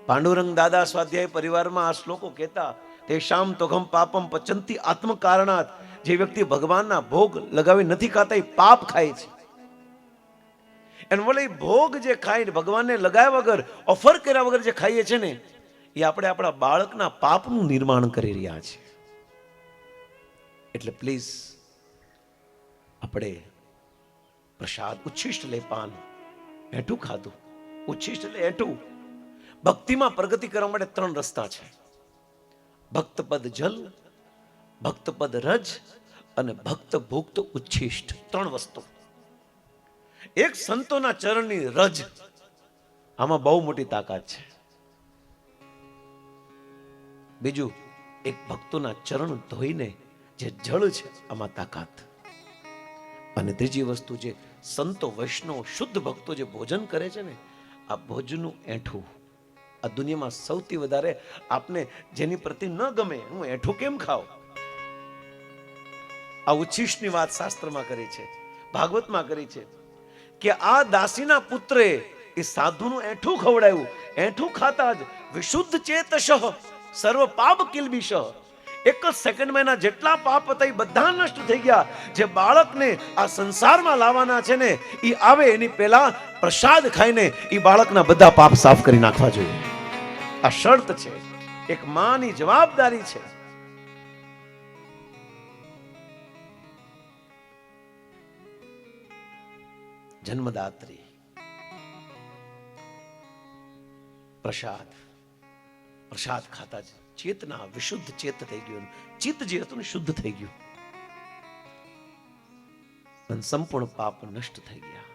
પાંડુરંગ દાદા સ્વાધ્યાય પરિવારમાં આ શ્લોકો કહેતા, તેષામ તોઘમ પાપમ પચંતી આત્મ કારણાત. જે વ્યક્તિ ભગવાનના ભોગ લગાવી નથી ખાતા એ પાપ ખાય છે. અને બોલે ભોગ જે ખાય, ભગવાનને લગાવ્યા વગર, ઓફર કર્યા વગર જે ખાઈએ છે ને, એ આપણે આપણા બાળકના પાપનું નિર્માણ કરી રહ્યા છે. એટલે પ્લીઝ આપણે પ્રસાદ, ઉચ્છિષ્ટ લે, પાન, એઠું ખાધું, ઉચ્છિષ્ટ લે, એઠું. ભક્તિમાં પ્રગતિ કરવા માટે 3 રસ્તા છે: ભક્તપદ જલ, ભક્તપદ રજ અને ભક્ત ભુક્ત ઉચ્છિષ્ટ. 3 વસ્તુ. એક સંતોના ચરણની રજ, આમાં બહુ મોટી તાકાત છે. બીજું, એક ભક્તોના ચરણ ધોઈને જે જળ છે, આમાં તાકાત. અને ત્રીજી વસ્તુ, જે સંતો, વૈષ્ણવ, શુદ્ધ ભક્તો જે ભોજન કરે છે ને, આ ભોજનનું એઠું. આ દુનિયામાં સૌથી વધારે આપને જેની પ્રતિ ન ગમે, હું એઠું કેમ ખાવ? આ ઉચ્છિષ્ટની વાત શાસ્ત્રમાં કરી છે, ભાગવતમાં કરી છે કે આ દાસીના પુત્રે એ સાધુનું એઠું ખવડાવ્યું. એઠું ખાતા જ વિશુદ્ધ ચેતશ સર્વ પાપ કિલ્બિશ. એક જ સેકન્ડમાં એના જેટલા પાપ હતા એ બધા નષ્ટ થઈ ગયા. જે બાળકને આ સંસારમાં લાવવાના છે ને, એ આવે એની પહેલા પ્રસાદ ખાઈને એ બાળકના બધા પાપ સાફ કરી નાખવા જોઈએ. આ શરત છે, એક માની જવાબદારી છે. જન્મદાત્રી પ્રસાદ, પ્રસાદ ખાતા જ ચેતના વિશુદ્ધ ચેત થઈ ગયું. ચિત્ત જે હતું ને શુદ્ધ થઈ ગયું અને સંપૂર્ણ પાપ નષ્ટ થઈ ગયા.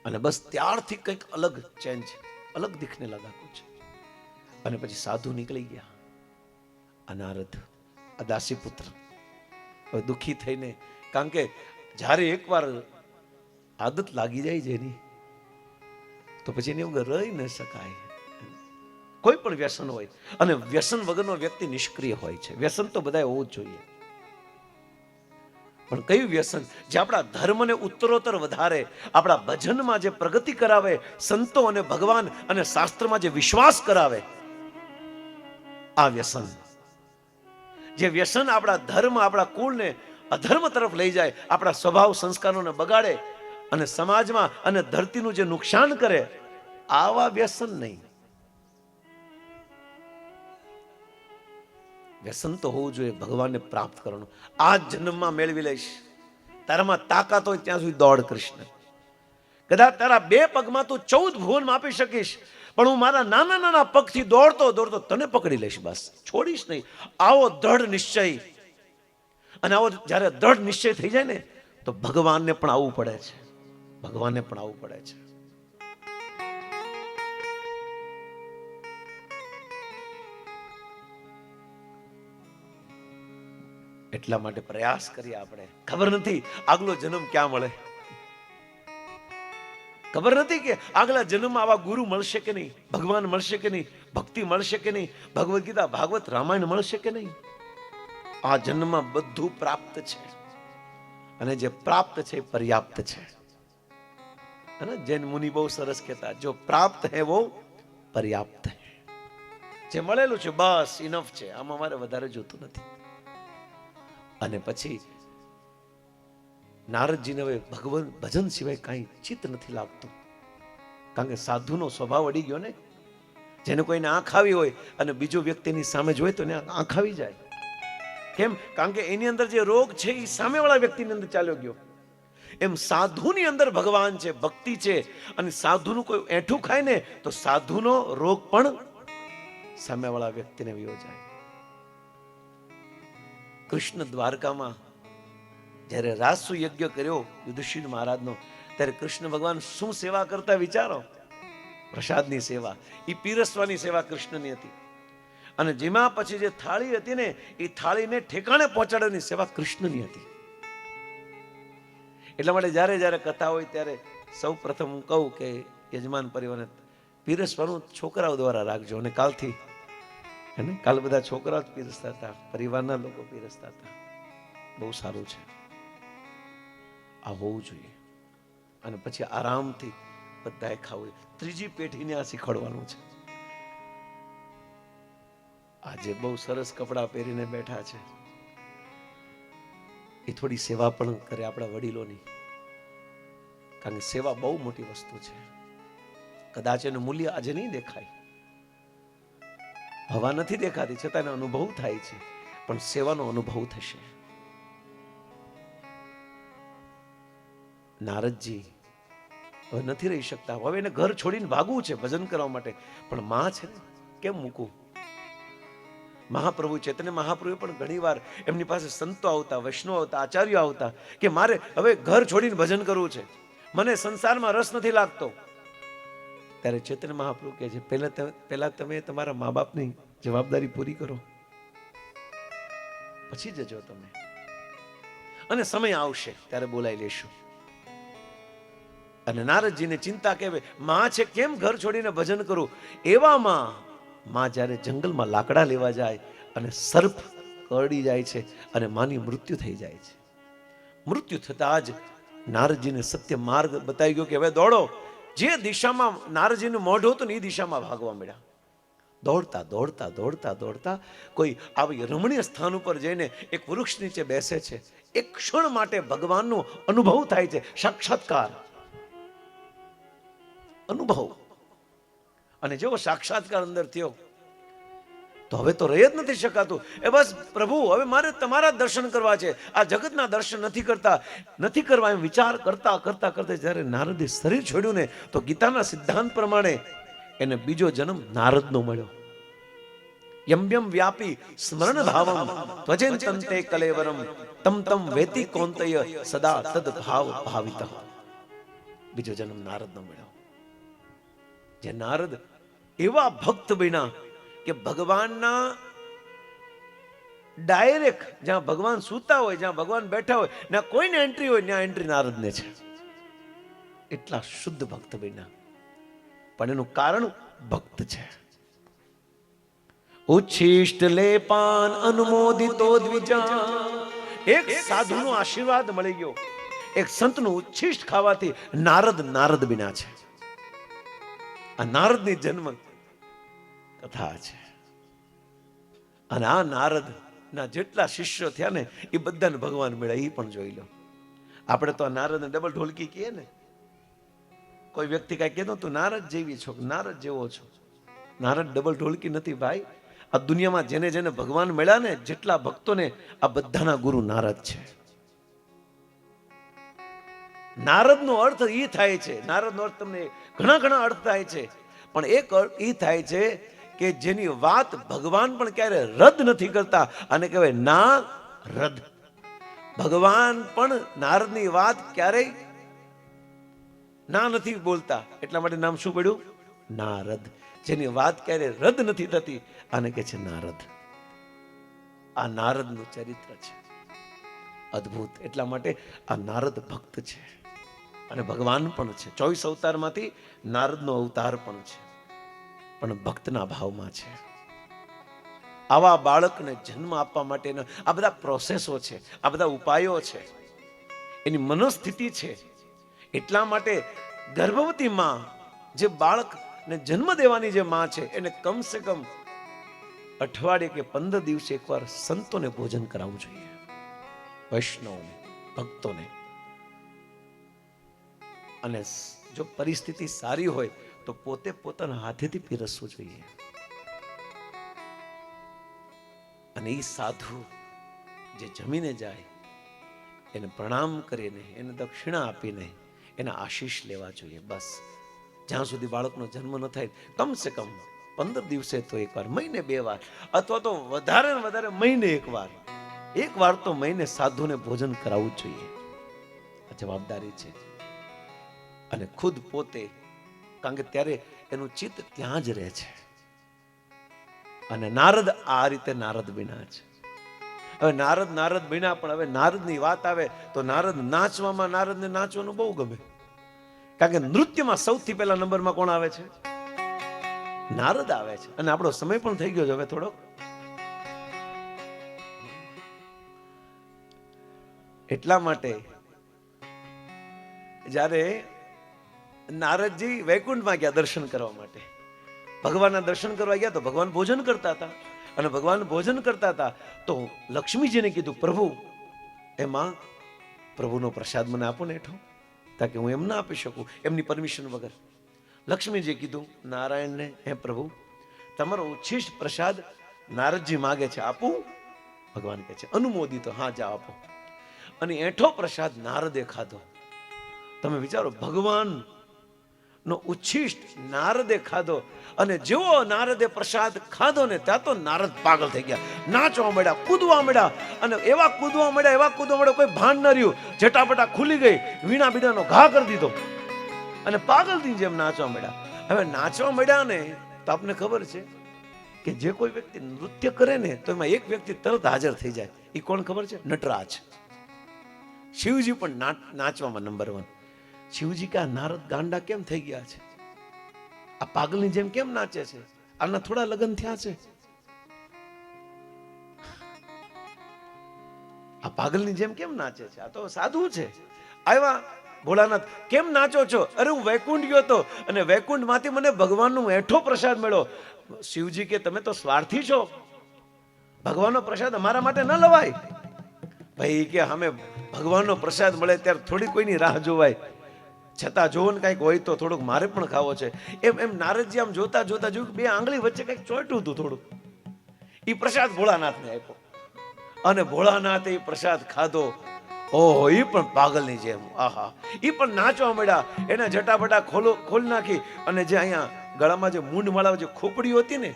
અને બસ ત્યારથી કંઈક અલગ ચેન્જ, અલગ દિખને લગા કુછ. અને પછી સાધુ નીકળી ગયા. અનારદ, આ દાસી પુત્ર હવે દુઃખી થઈને, કારણ કે જ્યારે એકવાર આદત લાગી જાય છે એની, તો પછી એની વગર રહી ન શકાય. કોઈ પણ વ્યસન હોય, અને વ્યસન વગરનો વ્યક્તિ નિષ્ક્રિય હોય છે. વ્યસન તો બધાએ હોવું જ જોઈએ, પણ કયું વ્યસન જે આપણા ધર્મને ઉત્તરોત્તર વધારે, આપણા ભજનમાં જે પ્રગતિ કરાવે, સંતો અને ભગવાન અને શાસ્ત્રમાં જે વિશ્વાસ કરાવે, આ વ્યસન. જે વ્યસન આપણા ધર્મ, આપણા કુળને અધર્મ તરફ લઈ જાય, આપણા સ્વભાવ સંસ્કારોને બગાડે અને સમાજમાં અને ધરતીનું જે નુકસાન કરે, આવા વ્યસન નહીં. વ્યસન તો હોવું જોઈએ ભગવાનને પ્રાપ્ત કરવાનું. આ જન્મમાં મેળવી લઈશ, તારામાં તાકાત હોય ત્યાં સુધી દોડ કૃષ્ણ. કદાચ તારા 2 પગમાં તું 14 ભુવન માપી શકીશ, પણ હું મારા નાના નાના પગથી દોડતો દોડતો તને પકડી લઈશ, બસ છોડીશ નહીં. આવો દ્રઢ નિશ્ચય. અને આવો જ્યારે દ્રઢ નિશ્ચય થઈ જાય ને, તો ભગવાનને પણ આવવું પડે છે. ભગવાનને પણ આવવું પડે છે. એટલા માટે પ્રયાસ કરીએ આપણે. ખબર નથી આગલો જન્મ ક્યાં મળે, ખબર નથી કે આગલા જન્મ આવા ગુરુ મળશે કે નહીં, ભગવાન મળશે કે નહીં, ભક્તિ મળશે કે નહીં, ભગવદ્ ગીતા ભાગવત રામાયણ મળશે કે નહીં. આ જન્મમાં બધું પ્રાપ્ત છે, અને જે પ્રાપ્ત છે એ પર્યાપ્ત છે. અને જૈન મુનિ બહુ સરસ કહેતા, જો પ્રાપ્ત હે વો પર્યાપ્ત હે. જે મળેલું છે બસ ઇનફ છે, આમાં મારે વધારે જોતું નથી. અને પછી નારદજીને હવે ભગવાન ભજન સિવાય કાંઈ ચિત્ત નથી લાગતું, કારણ કે સાધુનો સ્વભાવ અડી ગયો ને. જેને કોઈને આંખ આવી હોય અને બીજો વ્યક્તિની સામે જોઈ તો એને આંખ આવી જાય. કેમ? કારણ કે એની અંદર જે રોગ છે એ સામેવાળા વ્યક્તિની અંદર ચાલ્યો ગયો. એમ સાધુની અંદર ભગવાન છે, ભક્તિ છે, અને સાધુનું કોઈ એઠું ખાય ને તો સાધુનો રોગ પણ સામેવાળા વ્યક્તિને વિયો જાય. કૃષ્ણ દ્વારકામાં જ્યારે રાસુ યજ્ઞ કર્યો યુધિષ્ઠિર મહારાજનો, ત્યારે કૃષ્ણ ભગવાન શું સેવા કરતા વિચારો. પ્રસાદની સેવા, એ પીરસવાની સેવા કૃષ્ણની હતી. અને જેમાં પછી જે થાળી હતી ને એ થાળીને ઠેકાણે પહોંચાડવાની સેવા કૃષ્ણની હતી. એટલા માટે જ્યારે જ્યારે કથા હોય ત્યારે સૌ પ્રથમ હું કહું કે યજમાન પરિવારને પીરસવાનું છોકરાઓ દ્વારા રાખજો. અને કાલથી કાલ બધા છોકરાઓ જ પીરસતા હતા, પરિવારના લોકો પીરસતા હતા. બહુ સારું છે, આ હોવું જોઈએ. અને પછી આરામથી બધાએ ખાવું. ત્રીજી પેઢીને આ શીખવાડવાનું છે. આજે બહુ સરસ કપડા પહેરીને બેઠા છે, એ થોડી સેવા પણ કરે આપણા વડીલોની, કારણ કે સેવા બહુ મોટી વસ્તુ છે. કદાચ એનું મૂલ્ય આજે નહીં દેખાય, હવા નથી દેખાતી, છતાં એનો અનુભવ થાય છે, પણ સેવાનો અનુભવ થશે. નારદજી હવે નથી રહી શકતા, હવે એને ઘર છોડીને ભાગવું છે ભજન કરવા માટે, પણ માં છે ને કેમ મૂકવું. મહાપ્રભુ ચૈતન્ય મહાપ્રભુ પણ ઘણીવાર એમની પાસે સંતો આવતા, વૈષ્ણવ આવતા, આચાર્યો આવતા કે મારે હવે ઘર છોડીને ભજન કરવું છે, મને સંસારમાં રસ નથી લાગતો. ત્યારે ચૈતન્ય મહાપ્રભુ કહે છે પહેલા તમે તમારા મા બાપની જવાબદારી પૂરી કરો, પછી જજો તમે, અને સમય આવશે ત્યારે બોલાવી લેશું. અને નારદજીને ચિંતા કે માં છે કેમ ઘર છોડીને ભજન કરું. એવામાં માં જ્યારે જંગલમાં લાકડા લેવા જાય અને સર્પ કરડી જાય છે અને માની મૃત્યુ થઈ જાય છે. મૃત્યુ થતા જ નારદજીને સત્ય માર્ગ બતાવી ગયો કે હવે દોડો. જે દિશામાં નારદજીનું મોઢું હતું ને એ દિશામાં ભાગવા મળ્યા. દોડતા દોડતા દોડતા દોડતા કોઈ આવી રમણીય સ્થાન ઉપર જઈને એક વૃક્ષ નીચે બેસે છે. એક ક્ષણ માટે ભગવાનનો અનુભવ થાય છે, સાક્ષાત્કાર અનુભવ. અને જેવો સાક્ષાત્કાર અંદર થયો તો હવે તો રહી જ નથી શકાતું. એ બસ પ્રભુ હવે મારે તમારા દર્શન કરવા છે, આ જગતના દર્શન નથી કરવા એમ વિચાર કરતા કરતા કરતા જ્યારે નારદે શરીર છોડ્યું ને તો ગીતાના સિદ્ધાંત પ્રમાણે એને બીજો જન્મ નારદનો મળ્યો. યમ યમ વ્યાપી સ્મરણ ભાવમ ત્વજેંતંતે કલેવરમ તમ તમ વેતિ કોંતય સદા તદ ભાવ ભાવિતઃ. બીજો જન્મ નારદનો મળ્યો. જે નારદ એવા ભક્ત બન્યા કે ભગવાનના ડાયરેક્ટ જ્યાં ભગવાન સૂતા હોય, જ્યાં ભગવાન બેઠા હોય, ના કોઈને એન્ટ્રી હોય, ત્યાં એન્ટ્રી નારદને છે. એટલા શુદ્ધ ભક્ત બન્યા. પણ એનું કારણ ભક્ત છે. ઉચ્છિષ્ટ લેપાન અનુમોદિતો દ્વિજા. એક સાધુનો આશીર્વાદ મળી ગયો, એક સંતનું ઉચ્છિષ્ટ ખાવાથી નારદ બન્યા છે. આ નારદની જન્મ કથા છે. અને આ નારદ ના જેટલા શિષ્યો થયા ને એ બધાને ભગવાન મળ્યા, એ પણ જોઈ લો. આપણે તો આ નારદને ડબલ ઢોલકી કહીએ ને. કોઈ વ્યક્તિ કઈ કહેતો તું નારદ જેવી છો, નારદ જેવો છો. નારદ ડબલ ઢોલકી નથી ભાઈ. આ દુનિયામાં જેને જેને ભગવાન મળ્યા ને, જેટલા ભક્તોને, આ બધાના ગુરુ નારદ છે. નારદનો અર્થ એ થાય છે, નારદનો અર્થ તમને ઘણા અર્થ થાય છે, પણ એક અર્થ એ થાય છે કે જેની વાત ભગવાન પણ ક્યારે રદ નથી કરતા, અને કહેવાય ના રદ. ભગવાન પણ નારદની વાત ક્યારેય ના નથી બોલતા, એટલા માટે નામ શું પડ્યું? નારદ. જેની વાત ક્યારેય રદ નથી થતી, આને કહે છે નારદ. આ નારદનું ચરિત્ર છે. અદ્ભુત. એટલા માટે આ નારદ ભક્ત છે અને ભગવાન પણ છે. 24 અવતારમાંથી નારદનો અવતાર પણ છે, પણ ભક્તના ભાવમાં છે. આવા બાળકને જન્મ આપવા માટેના આ બધા પ્રોસેસો છે, આ બધા ઉપાયો છે, એની મનોસ્થિતિ છે. એટલા માટે ગર્ભવતી માં જે બાળકને જન્મ દેવાની જે માં છે એને કમસે કમ અઠવાડિયે કે 15 દિવસે એકવાર સંતોને ભોજન કરાવવું જોઈએ, વૈષ્ણવને, ભક્તોને. અને જો પરિસ્થિતિ સારી હોય તો પોતે પોતાના હાથેથી પીરસવું જોઈએ. અને એ સાધુ જે જમીને જાય એને પ્રણામ કરીને, એને દક્ષિણા આપીને એના આશીષ લેવા જોઈએ. બસ જ્યાં સુધી બાળકનો જન્મ ન થાય કમસે કમ 15 દિવસે તો એકવાર, મહિને 2 વાર, અથવા તો વધારે ને વધારે મહિને એક વાર તો મહિને સાધુને ભોજન કરાવવું જોઈએ. આ જવાબદારી છે. અને ખુદ પોતે, કારણ કે ત્યારે એનું ચિત્ત ત્યાં જ રહે છે. અને નારદ આ રીતે નારદ બન્યા છે. હવે નારદ બન્યા, પણ હવે નારદની વાત આવે તો નારદને નાચવાનું બહુ ગમે. કારણ કે નૃત્યમાં સૌથી પહેલા નંબરમાં કોણ આવે છે? નારદ આવે છે. અને આપણો સમય પણ થઈ ગયો છે હવે થોડો. એટલા માટે જ્યારે નારદજી વૈકુંઠમાં ગયા દર્શન કરવા માટે, ભગવાનના દર્શન કરવા ગયા તો ભગવાન ભોજન કરતા હતા. અને ભગવાન ભોજન કરતા હતા તો લક્ષ્મીજીને કીધું, પ્રભુ એમાં પ્રભુનો પ્રસાદ મને આપો ને હેઠો, તાકે હું એમ ના આપી શકું એમની પરમિશન વગર. લક્ષ્મીજીએ કીધું નારાયણને, હે પ્રભુ તમારો ઉચ્છિષ્ટ પ્રસાદ નારદજી માગે છે, આપું? ભગવાન કહે છે અનુમોદિત, હા જા આપો. અને એઠો પ્રસાદ નારદે ખાધો. તમે વિચારો, ભગવાન નો ઉચ્છિષ્ટ નારદે ખાધો. અને જેવો નારદે પ્રસાદ ખાધો ને ત્યાં તો નારદ પાગલ થઈ ગયા, નાચવા મળ્યા, કૂદવા મળ્યા. અને એવા કૂદવા મળ્યા કોઈ ભાન ન રહ્યું. જટાપટા ખુલી ગઈ, વીણા બીડાનો ઘા કરી દીધો અને પાગલની જેમ નાચવા મળ્યા. હવે નાચવા મળ્યા ને તો આપને ખબર છે કે જે કોઈ વ્યક્તિ નૃત્ય કરે ને તો એમાં એક વ્યક્તિ તરત હાજર થઈ જાય. એ કોણ ખબર છે? નટરાજ. શિવજી પણ નાચવામાં નંબર 1. શિવજી કે આ નારદ ગાંડા કેમ થઈ ગયા છે? આ પાગલની જેમ કેમ નાચે છે? આના થોડા લગ્ન થયા છે? આ પાગલની જેમ કેમ નાચે છે? આ તો સાધુ છે. આવ્યા ભોળાનાથ, કેમ નાચો છો? અરે હું વૈકુંઠ ગયો હતો અને વૈકુંઠ માંથી મને ભગવાનનો એઠો પ્રસાદ મળ્યો. શિવજી કે તમે તો સ્વાર્થી છો, ભગવાનનો પ્રસાદ અમારા માટે ન લવાય. ભાઈ કે અમે ભગવાનનો પ્રસાદ મળે ત્યારે થોડી કોઈની રાહ જોવાય, છતાં જોવો ને કંઈક હોય તો થોડુંક મારે પણ ખાવો છે. એમ નારદજી આમ જોતા જોયું કે 2 આંગળી વચ્ચે કંઈક ચોંટ્યું હતું થોડુંક. એ પ્રસાદ ભોળાનાથને આપ્યો અને ભોળાનાથે એ પ્રસાદ ખાધો. ઓહો, એ પણ પાગલની જેમ, આહા, એ પણ નાચવા મળ્યા. એને જટાપટા ખોલ નાખી અને જે અહીંયા ગળામાં જે મૂંઢમાળા જે ખોપડીઓ હતી ને,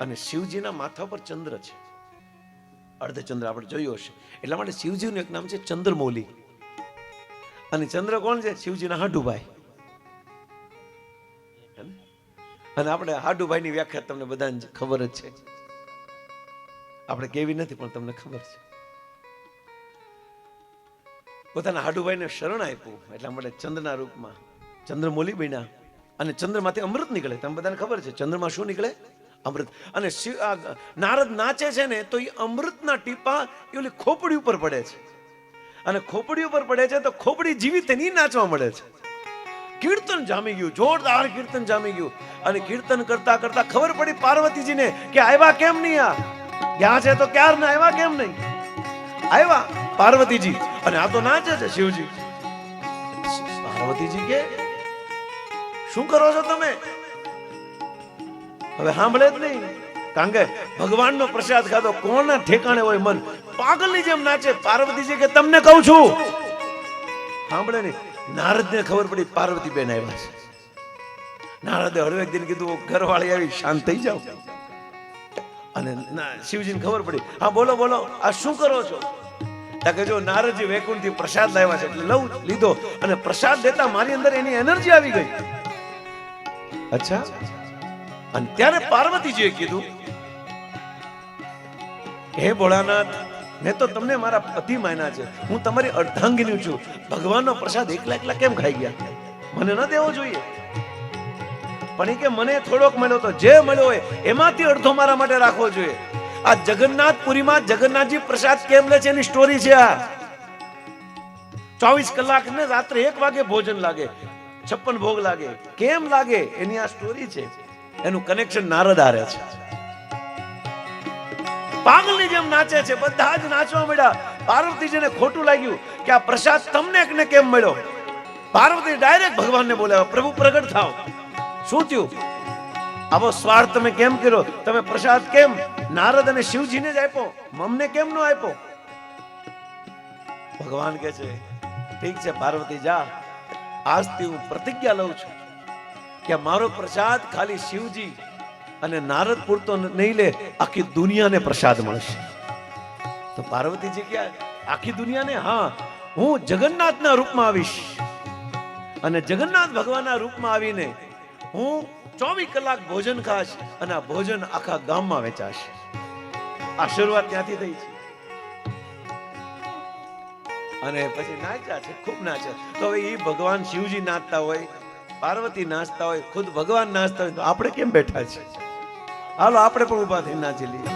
અને શિવજીના માથા પર ચંદ્ર છે, અર્ધચંદ્ર આપણે જોયો હશે. એટલા માટે શિવજીનું એક નામ છે ચંદ્રમૌલી. અને ચંદ્ર કોણ છે? શિવજીના હાડુભાઈ. અને આપણે હાડુભાઈની વ્યાખ્યા તમને બધાને ખબર જ છે. આપણે કેવી નથી પણ તમને ખબર છે. પોતાના હાડુભાઈને શરણ આપ્યું એટલા માટે ચંદ્રના રૂપમાં ચંદ્રમૌલી બન્યા. અને ચંદ્રમાંથી અમૃત નીકળે. તમને બધાને ખબર છે ચંદ્રમાં શું નીકળે? અમૃત. અને નારદ નાચે છે ને તો એ અમૃતના ટીપા એ ઓલી ખોપડી ઉપર પડે છે. અને ખોપડી ઉપર પડે છે તો ખોપડી જીવિત એની નાચવા મળે છે. કીર્તન જામી ગયું, જોરદાર કીર્તન જામી ગયું. અને કીર્તન કરતા કરતા ખબર પડી પાર્વતીજીને કે આવ્યા કેમ નહીં? આ ગયા છે તો ક્યાર ના આવ્યા કેમ નહીં? આવ્યા પાર્વતીજી અને આ તો નાચે છે શિવજી. પાર્વતીજી કે શું કરો છો તમે? હવે સાંભળે જ નહીં, કારણ કે ભગવાનનો પ્રસાદ ખાધો. કોના ઠેકાણે હોય મન? પાગલની જેમ નાચે. પાર્વતીજી કે તમને કહું છું, સાંભળે નહીં. નારદને ખબર પડી પાર્વતી બેન આવ્યા છે. નારદે હળવેક દિન કીધું ઘરવાળી આવી, શાંત થઈ જાઓ. અને શિવજીને ખબર પડી, હા બોલો બોલો, આ શું કરો છો? કે જો નારદજી વૈકુંઠથી પ્રસાદ લાવ્યા છે એટલે લીધો. અને પ્રસાદ દેતા મારી અંદર એની એનર્જી આવી ગઈ. અચ્છા. અને ત્યારે પાર્વતીજીએ કીધું, હે ભોળાનાથ, મેં તો તમને મારા પતિ માન્યા છે, હું તમારી અર્ધાંગીની છું. ભગવાનનો પ્રસાદ એકલા એકલા કેમ ખાઈ ગયા? મને ન દેવો જોઈએ. પણ એ કે મને થોડોક મળ્યો તો જે મળ્યો હોય એમાંથી અડધો મારા માટે રાખવો જોઈએ. આ જગન્નાથપુરીમાં જગન્નાથજી પ્રસાદ કેમ લે છે એની સ્ટોરી છે. આ 24 કલાક ને રાત્રે 1 વાગે ભોજન લાગે, 56 ભોગ લાગે. કેમ લાગે એની આ સ્ટોરી છે. એનું કનેક્શન નારદ આરે છે. પાગલની જેમ નાચે છે, બધા જ નાચવા મળ્યા. પાર્વતીજીને ખોટું લાગ્યું કે આ પ્રસાદ તમને એકને કેમ મળ્યો. પાર્વતી ડાયરેક્ટ ભગવાનને બોલાવ્યા, પ્રભુ પ્રગટ થાવ, શું થયું? આવો સ્વાર્થ તમે કેમ કર્યો? તમે પ્રસાદ કેમ નારદ અને શિવજીને જ આપ્યો, અમને કેમ નો આપ્યો? ભગવાન કહે છે ઠીક છે પાર્વતી, જા, આજથી હું પ્રતિજ્ઞા લઉં છું કે મારો પ્રસાદ ખાલી શિવજી અને નારદ પૂરતો નહીં લે, આખી દુનિયાને પ્રસાદ મળશે. તો પાર્વતીજી ક્યાં? આખી દુનિયાને? હા, હું જગન્નાથના રૂપમાં આવીશ અને જગન્નાથ ભગવાનના રૂપમાં આવીને હું 24 કલાક ભોજન ખાશ અને આ ભોજન આખા ગામમાં વેચાશે. આ શરૂઆત ત્યાંથી થઈ છે. અને પછી નાચ્યા છે, ખૂબ નાચ્યા. તો હવે એ ભગવાન શિવજી નાચતા હોય, પાર્વતી નાચતા હોય, ખુદ ભગવાન નાચતા હોય, તો આપણે કેમ બેઠા છે? હાલો આપણે પણ ઉભા થઈને નાચી લઈએ.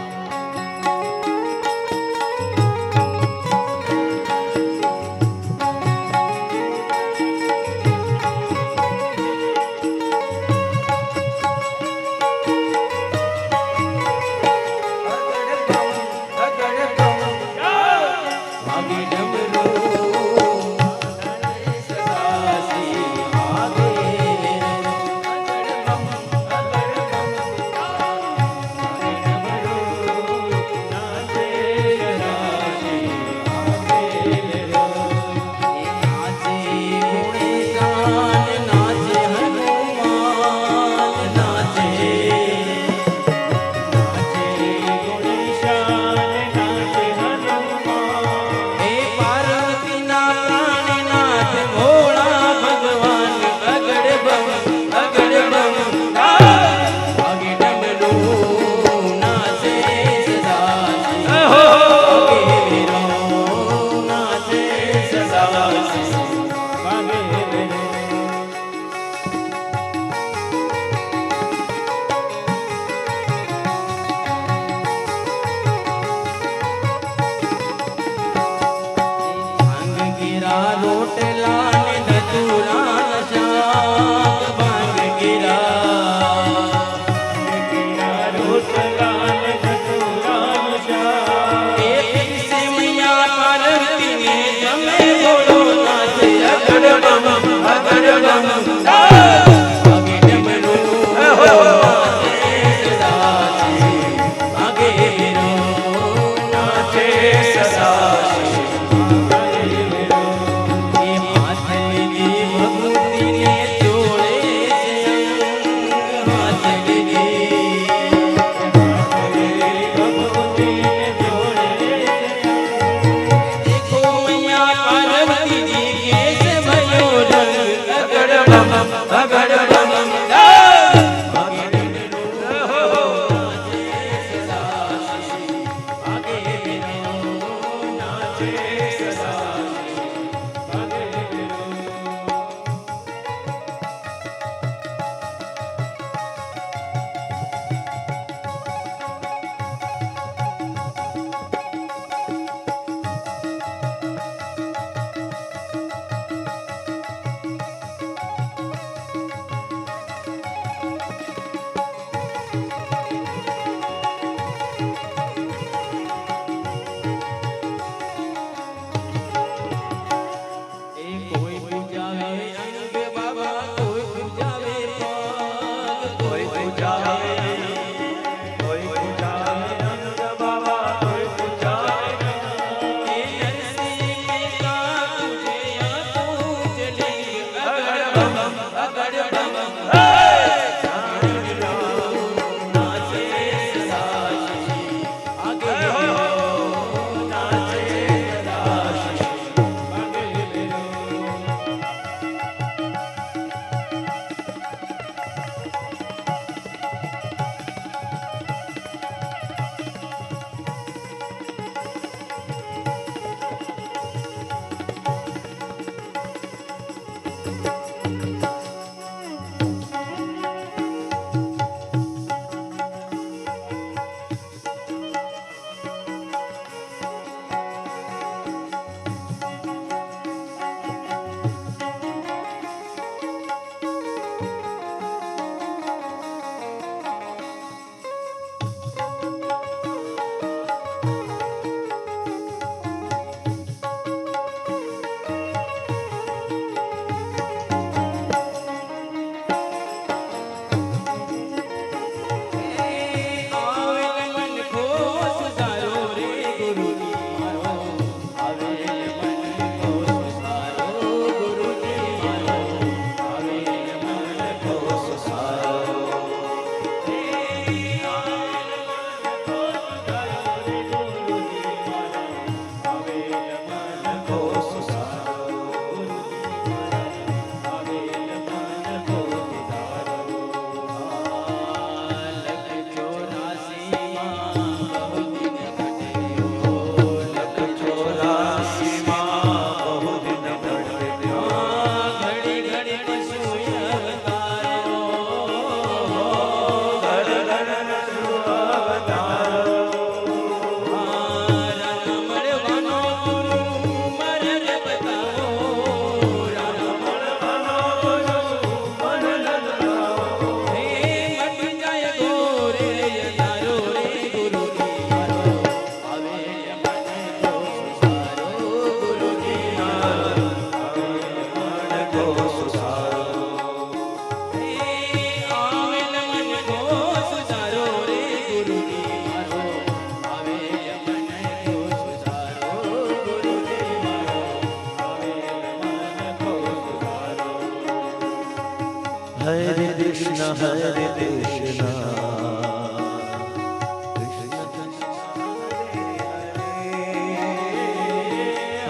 हरे कृष्ण हरे कृष्ण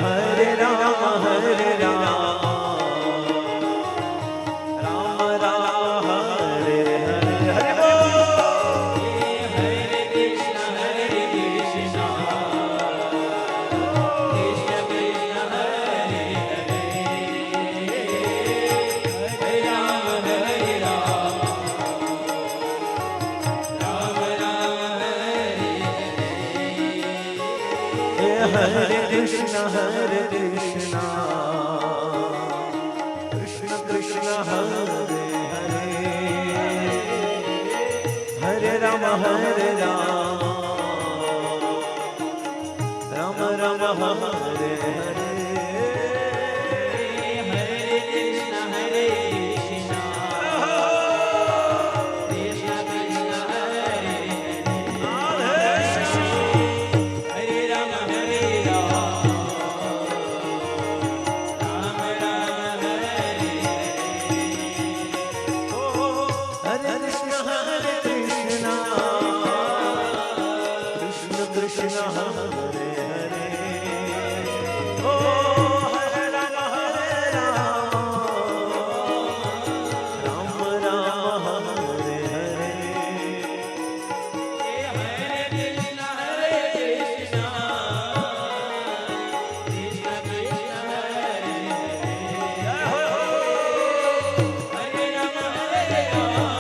हरे राम हरे राम राम राम हरे हरे हरे बोल हरे कृष्ण हरे कृष्ण कृष्ण कृष्ण हरे हरे हरे राम राम राम हरे हरे कृष्ण कृष्ण कृष्ण हरे हरे हरे राम राम राम हरे हरे हरे कृष्ण कृष्ण कृष्ण कृष्ण हरे हरे हरे राम कृष्ण हरे हरे ओ हरे राम राम राम हरे हरे हरे कृष्ण कृष्ण कृष्ण कृष्ण हरे हरे हरे राम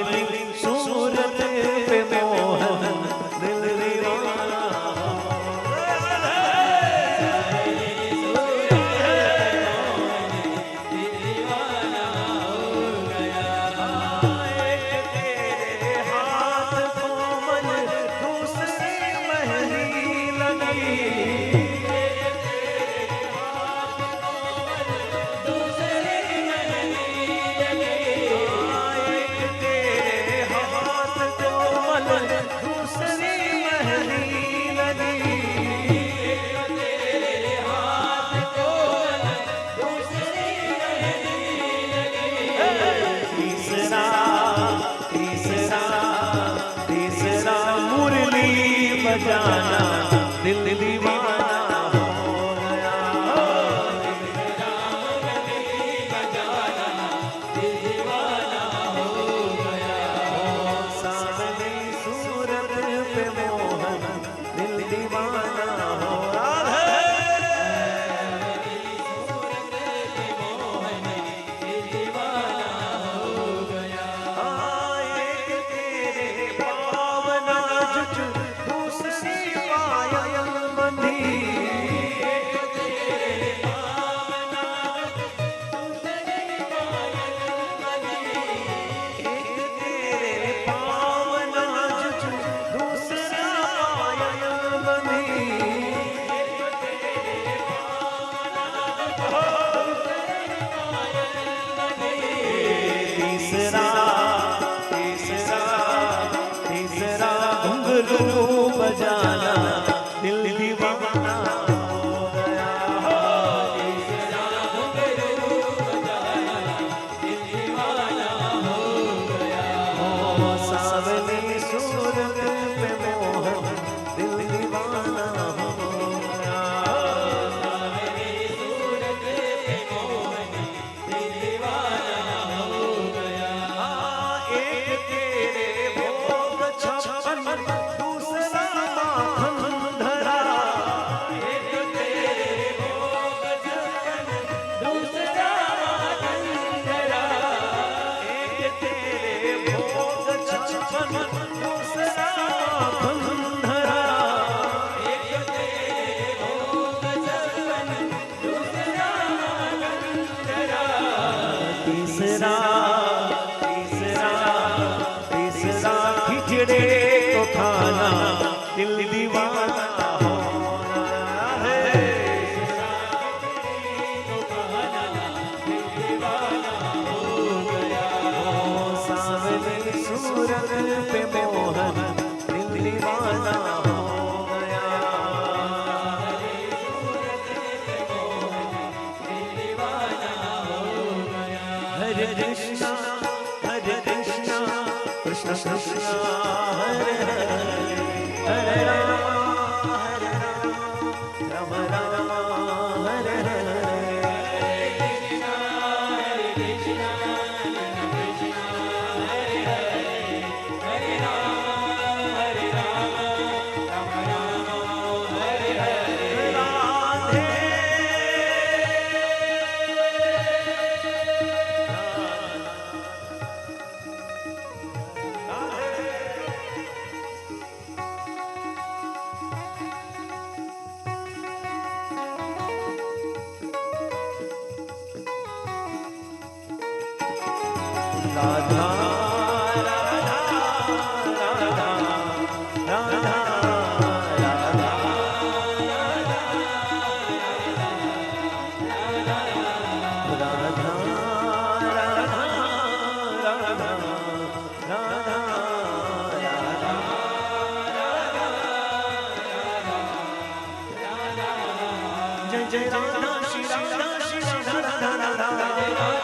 सावली सूरत पे मोहन दिल दीवाना जाना दिल दीवाना हो गया दिल दीवाना हो गया सावली सूरत पे मोहन दिल दीवाना हो गया एक तेरे पावना बजाना दिल दीवाना हो गया दिल दीवाना हो गया सावली सूरत पे मोहन दिल दीवाना हो गया सावली सूरत पे मोहन दिल दीवाना हो गया एक तेरे भोग छप्पन तीसरा खिचड़े को खाना दिल दीवाना हो है सावली सूरत पे मोहन दिल दीवाना हो गया हरे कृष्णा कृष्ण कृष्ण हरे हरे हरे राम राम राम हरे राधा राधा राधा राधा राधा जय जय राधा श्री राधा श्री राधा राधा राधा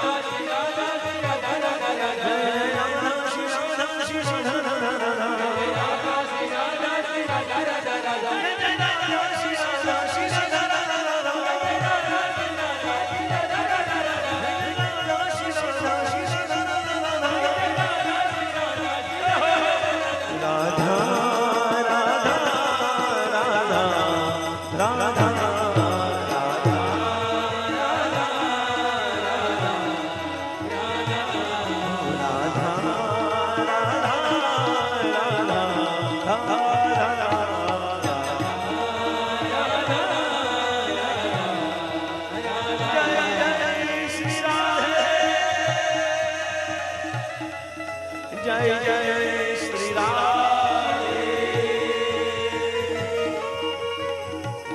જય શ્રી રાધે,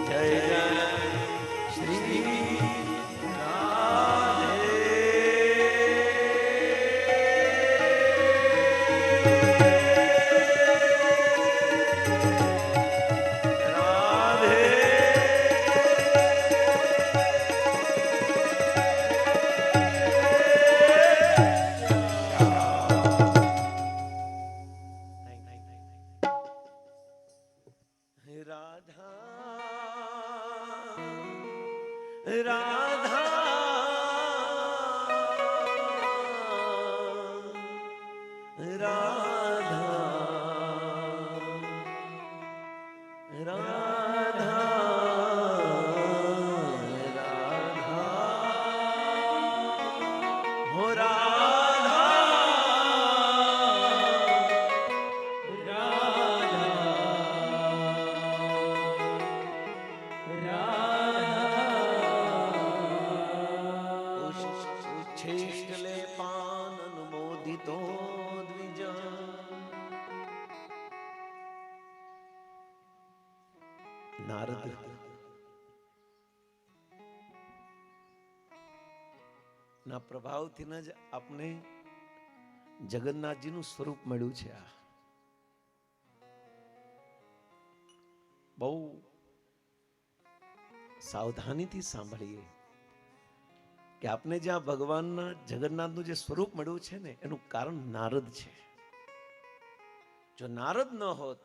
જય જય શ્રી નારદ ના પ્રભાવથી જ આપણે જગન્નાથજીનું સ્વરૂપ મળ્યું છે. આ બહુ સાવધાનીથી સાંભળીએ કે આપણે જ્યાં ભગવાનના જગન્નાથનું જે સ્વરૂપ મળ્યું છે ને એનું કારણ નારદ છે. જો નારદ ન હોત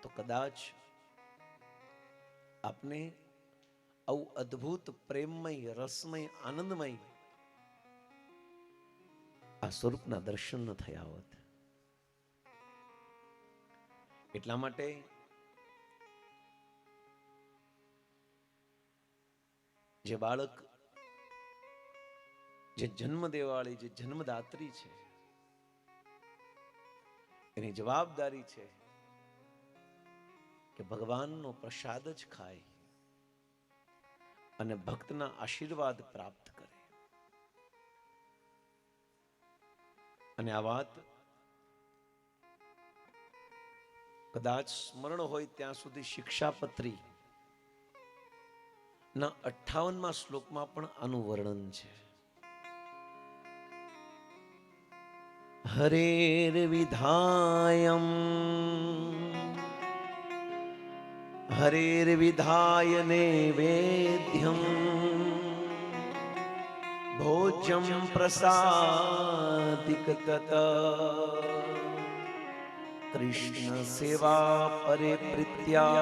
તો કદાચ આપને આવું અદ્ભુત પ્રેમમય, રસમય, આનંદમય આ સ્વરૂપના દર્શન ન થયા હોત. એટલા માટે જે બાળક, જે જન્મ દેવાળી, જે જન્મદાત્રી છે, એની જવાબદારી છે કે ભગવાનનો પ્રસાદ જ ખાય અને ભક્તના આશીર્વાદ પ્રાપ્ત કરે. અને આ વાત કદાચ સ્મરણ હોય ત્યાં સુધી શિક્ષાપત્રી ના 58મા શ્લોકમાં પણ આનું વર્ણન છે. હરેર વિધાયમ હરેર વિધાય નૈવેદ્યમ ભોજ્યમ પ્રસાદિક તત કૃષ્ણ સેવા પરિપ્રીત્યા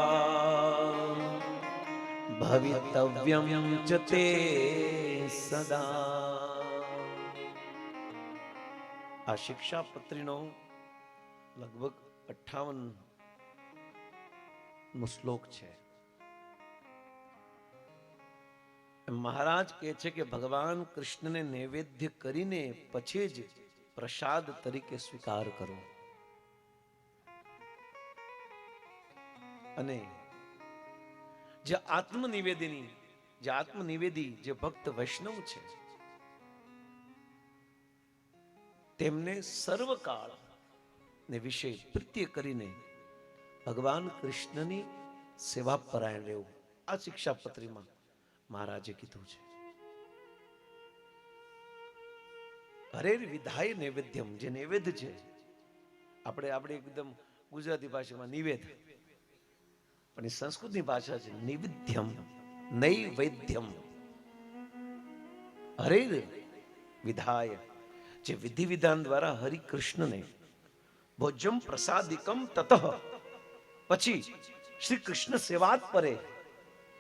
ભવિતવ્યમ ચ તે સદા. આ શિક્ષાપત્રીનો લગભગ 58નો શ્લોક છે. મહારાજ કહે છે કે ભગવાન કૃષ્ણને નૈવેદ્ય કરીને પછી જ પ્રસાદ તરીકે સ્વીકાર કરો. અને જે આત્મનિવેદી જે ભક્ત વૈષ્ણવ છે તેમને સર્વકાળ ને વિશે પ્રીત્ય કરીને ભગવાન કૃષ્ણની સેવા પરાયણ રહેવું. આ શિક્ષાપત્રીમાં મહારાજે કીધું છે. હરેર વિધાય નૈવેદ્યમ, જે નૈવેદ્ય છે આપણે એકદમ ગુજરાતી ભાષામાં નિવેદ, પણ એ સંસ્કૃતની ભાષા છે નૈવેદ્યમ, નૈવેદ્યમ. હરેર વિધાય, જે વિધિ વિધાન દ્વારા હરિ કૃષ્ણને ભોજ્યમ પ્રસાદિકમ તતઃ, પછી શ્રી કૃષ્ણ સેવાત પરે.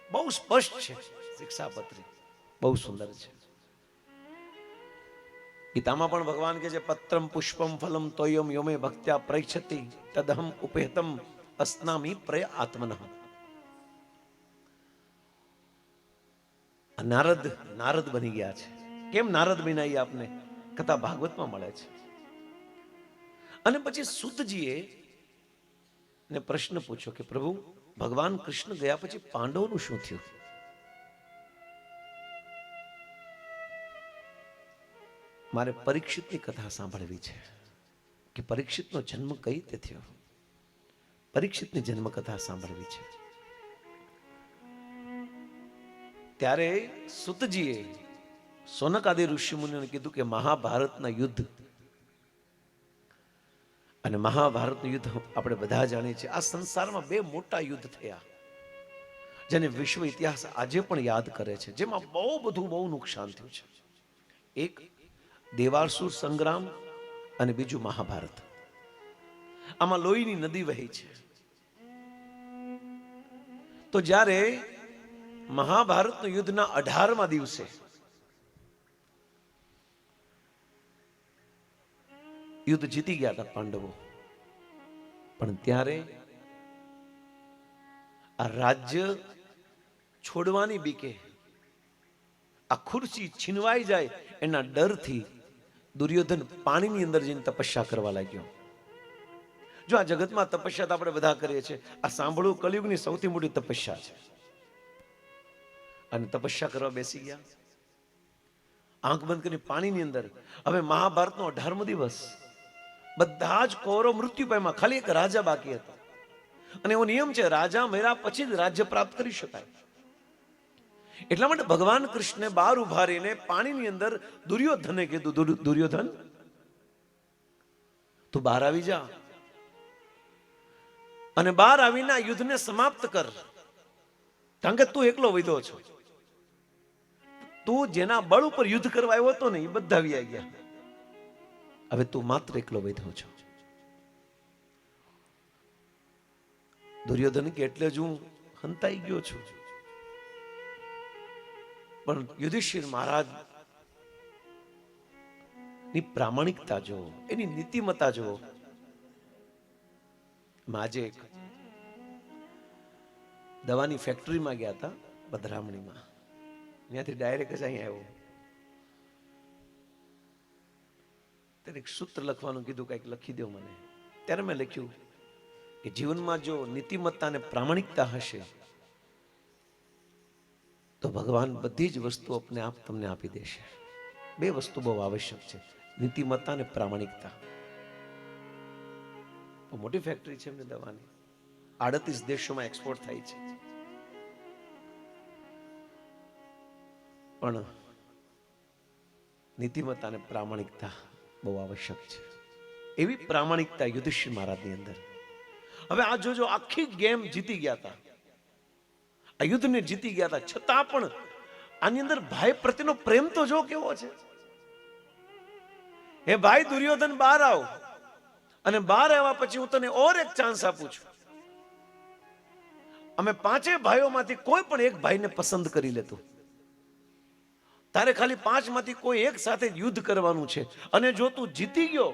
બહુ સ્પષ્ટ છે શિક્ષાપત્રી, બહુ સુંદર છે. ગીતામાં પણ ભગવાન કે છે પત્રમ પુષ્પમ ફલમ તોયમ યોમે ભક્ત્યા પ્રૈક્ષતિ તદહમ ઉપેતમ અસ્નામી પ્રય આત્મનઃ. નારદ બની ગયા છે. કેમ નારદ બન્યા એ આપને કથા ભાગવતમાં મળે છે. અને પછી સૂતજીએ ને પ્રશ્ન પૂછ્યો કે પ્રભુ, ભગવાન કૃષ્ણ ગયા પછી પાંડવોનું શું થયું? મારે પરીક્ષિતની કથા સાંભળવી છે. કે પરીક્ષિતનો જન્મ કઈ રીતે થયો. પરીક્ષિતની જન્મકથા સાંભળવી છે. ત્યારે સુતજીએ સોનક આદિ ઋષિમુનિઓને કીધું કે મહાભારતના યુદ્ધ અને મહાભારતનું યુદ્ધ આપણે બધા જાણીએ છીએ. આ સંસારમાં બે મોટા યુદ્ધ થયા જેને વિશ્વ ઇતિહાસ આજે પણ યાદ કરે છે, જેમાં બહુ નુકસાન થયું છે. એક દેવાસુર સંગ્રામ અને બીજું મહાભારત. આમાં લોહીની નદી વહી છે. તો જ્યારે મહાભારતનું યુદ્ધના 18મા દિવસે યુદ્ધ જીતી ગયા હતા પાંડવો, પણ ત્યારે આ રાજ્ય છોડવાની બીકે, આ ખુરશી છીનવાઈ જાય એના ડરથી દુર્યોધન પાણીની અંદર જઈને તપસ્યા કરવા લાગ્યો. જો આ જગતમાં તપસ્યા તો આપણે બધા કરીએ છીએ, આ સાંભળવું કલિયુગની સૌથી મોટી તપસ્યા છે. અને તપસ્યા કરવા બેસી ગયા, આંખ બંધ કરીને પાણીની અંદર. હવે મહાભારતનો 18મો દિવસ, બધા જ કૌરવ મૃત્યુ પામ્યા, ખાલી એક રાજા બાકી હતો. અને એવો નિયમ છે, રાજા મર્યા પછી જ રાજ્ય પ્રાપ્ત કરી શકાય. એટલા માટે ભગવાન કૃષ્ણે બહાર ઉભા રહીને પાણીની અંદર દુર્યોધને કીધું, દુર્યોધન તું બહાર આવી જા અને બહાર આવીને આ યુદ્ધને સમાપ્ત કર, કારણ કે તું એકલો વૈધો છો. તું જેના બળ ઉપર યુદ્ધ કરવા આવ્યો હતો ને એ બધા આવી ગયા, હવે તું માત્ર એકલો વૈધો છો. દુર્યોધન કે એટલે જ હું હંતાઈ ગયો છું. પણ યુધિષ્ઠિર મહારાજ ની પ્રામાણિકતા જો, એની નીતિમત્તા જો. આજે એક દવાની ફેક્ટરીમાં ગયા હતા બદરામણીમાં, ત્યાંથી ડાયરેક્ટ જ અહીં આવ્યો. ત્યારે એક સૂત્ર લખવાનું કીધું, કંઈક લખી દો મને. ત્યારે મેં લખ્યું કે જીવનમાં જો નીતિમત્તા અને પ્રામાણિકતા હશે તો ભગવાન બધી જ વસ્તુ આપને આપ તમને આપી દેશે. બે વસ્તુ બહુ આવશ્યક છે, નીતિમત્તા અને પ્રામાણિકતા. મોટી ફેક્ટરી છે એમને દવાની, 38 દેશોમાં એક્સપોર્ટ થાય છે. પણ નીતિમત્તા અને પ્રામાણિકતા બહુ આવશ્યક છે. એવી પ્રામાણિકતા યુધિષ્ઠિર મહારાજની અંદર. હવે આ જોજો, આખી ગેમ જીતી ગયા હતા, આ યુદ્ધને જીતી ગયા હતા, છતાં પણ આની અંદર ભાઈ પ્રત્યેનો પ્રેમ તો જો કેવો છે. હે ભાઈ દુર્યોધન, બહાર આવ, અને બહાર આવ્યા પછી હું તને ઓર એક ચાન્સ આપું છું. અમે 5 ભાઈઓમાંથી કોઈ પણ એક ભાઈને પસંદ કરી લેતું. તારે ખાલી 5 માંથી કોઈ એક સાથે યુદ્ધ કરવાનું છે, અને જો તું જીતી ગયો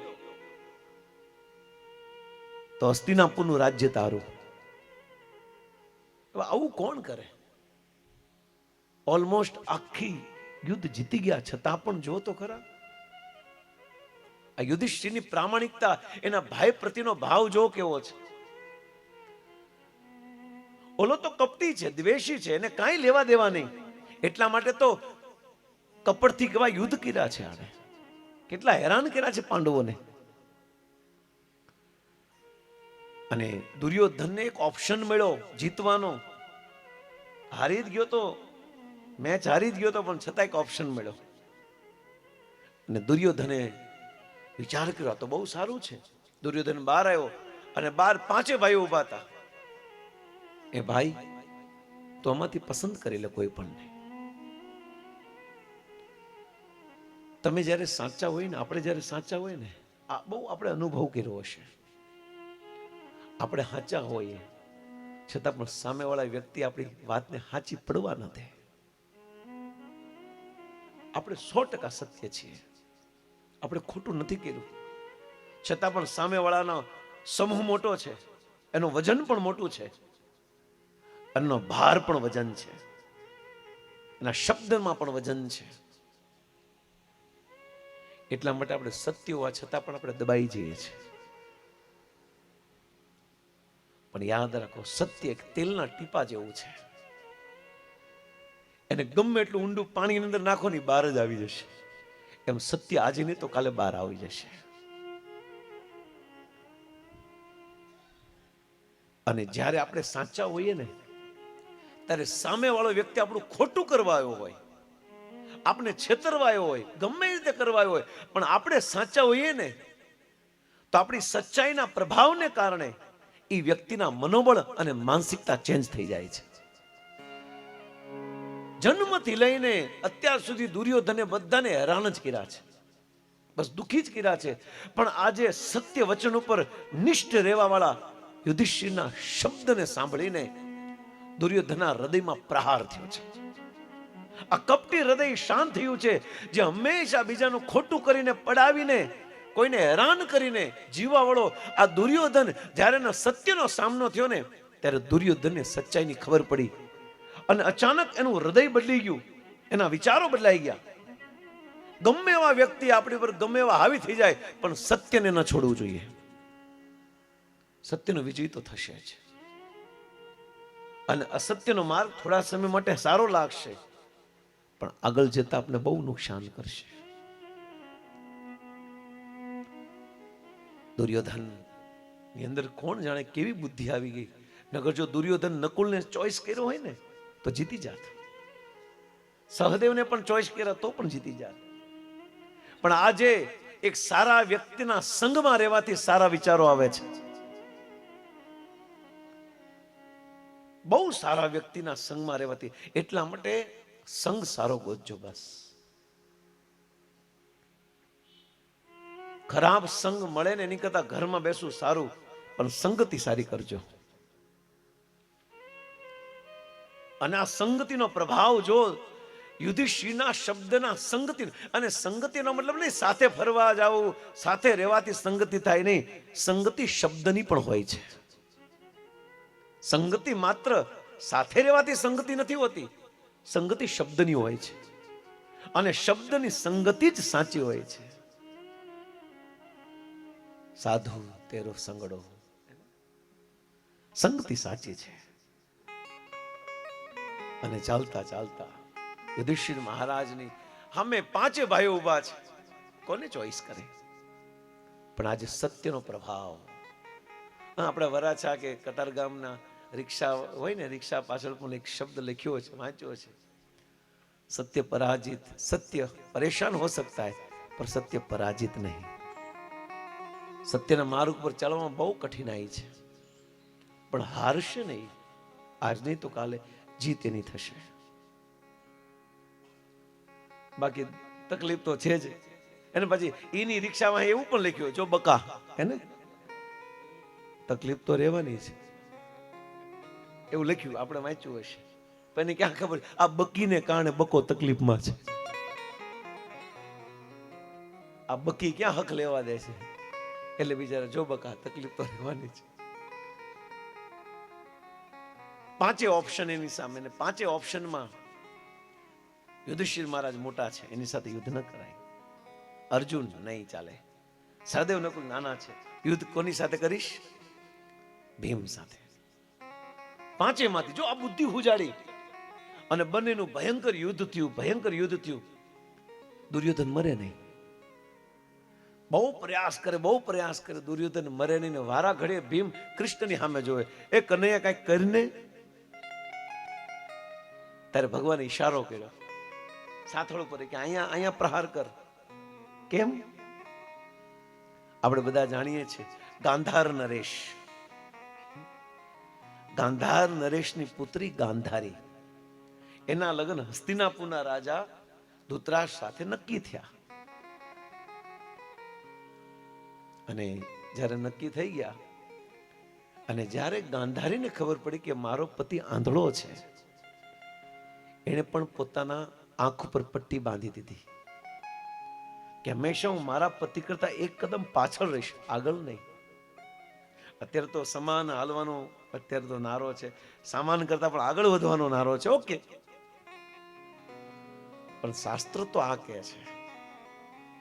તો હસ્તિનાપુરનું રાજ્ય તારું. આવું કોણ કરે? ઓલમોસ્ટ આખી યુદ્ધ જીતી ગયા છતાં પણ જો તો ખરા, આ યુધિષ્ઠિરની પ્રામાણિકતા, એના ભાઈ પ્રત્યેનો ભાવ જો કેવો છે. ઓલો તો કપટી છે, દ્વેષી છે, એને કાંઈ લેવા દેવા નહીં. એટલા માટે તો કપટથી કેવા યુદ્ધ કર્યા છે, આને કેટલા હેરાન કર્યા છે પાંડવોને. અને દુર્યોધનને એક ઓપ્શન મળ્યો જીતવાનો. હારી જ ગયો તો, મેચ હારી જ ગયો તો, પણ છતાં એક ઓપ્શન મળ્યો. અને દુર્યોધને વિચાર કર્યો, તો બહુ સારું છે. દુર્યોધન બહાર આવ્યો અને બહાર 5 ભાઈઓ ઉભા હતા. એ ભાઈ તો આમાંથી પસંદ કરી લે કોઈ પણ. તમે જ્યારે સાચા હોય ને, આપણે જ્યારે સાચા હોય ને, આ બહુ આપણે અનુભવ કર્યો હશે. આપણે સાચા હોઈએ છતાં પણ સામેવાળા વ્યક્તિ આપણી વાતને સાચી પડવા ન દે. આપણે 100% સત્ય છીએ, આપણે ખોટું નથી કર્યું, છતાં પણ સામેવાળાનો સમૂહ મોટો છે, એનું વજન પણ મોટું છે, એનો ભાર પણ વજન છે, એના શબ્દમાં પણ વજન છે. એટલા માટે આપણે સત્ય હોવા છતાં પણ આપણે દબાઈ જઈએ છીએ. પણ યાદ રાખો, સત્ય એક તેલના ટીપા જેવું છે. એને ગમે એટલું ઊંડું પાણીની અંદર નાખો ને બહાર જ આવી જશે. એમ સત્ય આજે નહીં તો કાલે બહાર આવી જશે. અને જ્યારે આપણે સાચા હોઈએ ને ત્યારે સામેવાળો વ્યક્તિ આપણું ખોટું કરવા આવ્યો હોય, આપણે છેતરવાયો હોય, ગમે રીતે કરવાયો હોય, પણ આપણે સાચા હોઈએ ને તો આપણી સચ્ચાઈના પ્રભાવને કારણે એ વ્યક્તિના મનોબળ અને માનસિકતા ચેન્જ થઈ જાય છે. જન્મથી લઈને અત્યાર સુધી દુર્યોધને બધાને હેરાન જ કર્યા છે, બસ દુઃખી જ કર્યા છે. પણ આજે સત્ય વચન ઉપર નિષ્ઠ રહેવા વાળા યુધિષ્ઠિરના શબ્દને સાંભળીને દુર્યોધનના હૃદયમાં પ્રહાર થયો છે. આ કપટી હૃદય શાંત થયું છે, જે હંમેશા બીજાનું ખોટું કરીને પડાવીને કોઈને હેરાન કરીને જીવવા વાળો આ દુર્યોધન જ્યારે એના સત્યનો સામનો થયો ને ત્યારે દુર્યોધનને સચ્ચાઈની ખબર પડી અને અચાનક એનું હૃદય બદલી ગયું, એના વિચારો બદલાઈ ગયા. ગમે એવા વ્યક્તિ આપણી પર ગમે એવા હાવી થઈ જાય પણ સત્યને ન છોડવું જોઈએ. સત્યનો વિજય તો થશે જ, અને અસત્યનો માર્ગ થોડા સમય માટે સારો લાગશે પણ આગળ જતા આપણે બહુ નુકસાન કરશે. દુર્યોધન ની અંદર કોણ જાણે કેવી બુદ્ધિ આવી ગઈ. નગર જો દુર્યોધન નકુલને ચોઈસ કર્યો હોય ને તો જીતી જાત, સહદેવને પણ ચોઈસ કર્યા તો પણ જીતી જાત. પણ આજે એક સારા વ્યક્તિના સંગમાં રહેવાથી સારા વિચારો આવે છે. બહુ સારા વ્યક્તિના સંગમાં રહેવાથી, એટલા માટે સંગ સારો ગોતજો. બસ ખરાબ સંગ મળે ને એની કરતા ઘરમાં બેસવું સારું, પણ સંગતિ સારી કરજો. અને આ સંગતિનો પ્રભાવ જો યુધિષ્ઠિરના શબ્દના સંગતિ, અને સંગતિનો મતલબ નહીં સાથે ફરવા જાવું, સાથે રહેવાથી સંગતિ થાય નહીં. સંગતિ શબ્દની પણ હોય છે. સંગતિ માત્ર સાથે રહેવાથી સંગતિ નથી હોતી, સંગતિ શબ્દની હોય છે, અને શબ્દની સંગતિ જ સાચી હોય છે. સાધુ તેરો સંગડો, સંગતિ સાચી છે. અને ચાલતા ચાલતા યુધિષ્ઠિર મહારાજની સામે પાંચે ભાઈઓ ઉભા છે, કોને ચોઈસ કરે? પણ આજે સત્યનો પ્રભાવ. આપણે વરાછા કે કતારગામના રિક્ષા હોય ને, રિક્ષા પાછળ પણ એક શબ્દ લખ્યો છે, વાંચ્યો છે, સત્ય પરાજિત. સત્ય પરેશાન હો सकता है पर સત્ય પરાજિત નહીં. સત્યના માર્ગ પર ચાલવામાં બહુ કઠિનાઈ છે, પણ હારશે નહીં. આજ નહીં તો કાલે જીત એની થશે. બાકી તકલીફ તો છે જ. એને પછી એની રિક્ષામાં એવું પણ લખ્યું, જો બકા એને તકલીફ તો રહેવાની છે, એવું લખ્યું, આપણે વાંચ્યું હશે. પણ એને ક્યાં ખબર આ બકીને કારણે બકો તકલીફમાં છે. આ બકી ક્યાં હક લેવા દે છે? એટલે બિચારા જો બકા તકલીફ તો રહેવાની છે. પાંચે ઓપ્શન એની સામે, ને પાંચે ઓપ્શનમાં યુધિષ્ઠિર મહારાજ મોટા છે, એની સાથે યુદ્ધ ન કરાય. અર્જુન નહીં ચાલે, સહદેવ નકુલ નાના છે, યુદ્ધ કોની સાથે કરીશ? ભીમ સાથે. પાંચેમાંથી જો આ બુદ્ધિ ઉજાડી અને બંનેનું ભયંકર યુદ્ધ થયું, ભયંકર યુદ્ધ થયું. દુર્યોધન મરે નહીં. બહુ પ્રયાસ કરે, બહુ પ્રયાસ કરે, દુર્યોધન મરે નહીં. ને વારા ઘડીએ ભીમ કૃષ્ણની સામે જોવે, એ કનૈયા કઈક કરીને. ત્યારે ભગવાને ઈશારો કર્યો સાથળ પર કે અહીંયા પ્રહાર કર. કેમ? આપણે બધા જાણીએ છીએ, ગાંધાર નરેશ, ગાંધાર નરેશની પુત્રી ગાંધારી, એના લગ્ન હસ્તિનાપુરના રાજા ધૃતરાષ્ટ્ર સાથે નક્કી થયા. અને જ્યારે નક્કી થઈ ગયા, અને જ્યારે ગાંધારીને ખબર પડી કે મારો પતિ આંધળો છે, એને પણ પોતાના આંખ ઉપર પટ્ટી બાંધી દીધી કે હંમેશા હું મારા પતિ કરતા એક કદમ પાછળ રહીશ, આગળ નહીં. અત્યારે તો સમાન હાલવાનો અત્યારે તો નારો છે, સામાન કરતા પણ આગળ વધવાનો નારો છે. ઓકે, પણ શાસ્ત્ર તો આ કહે છે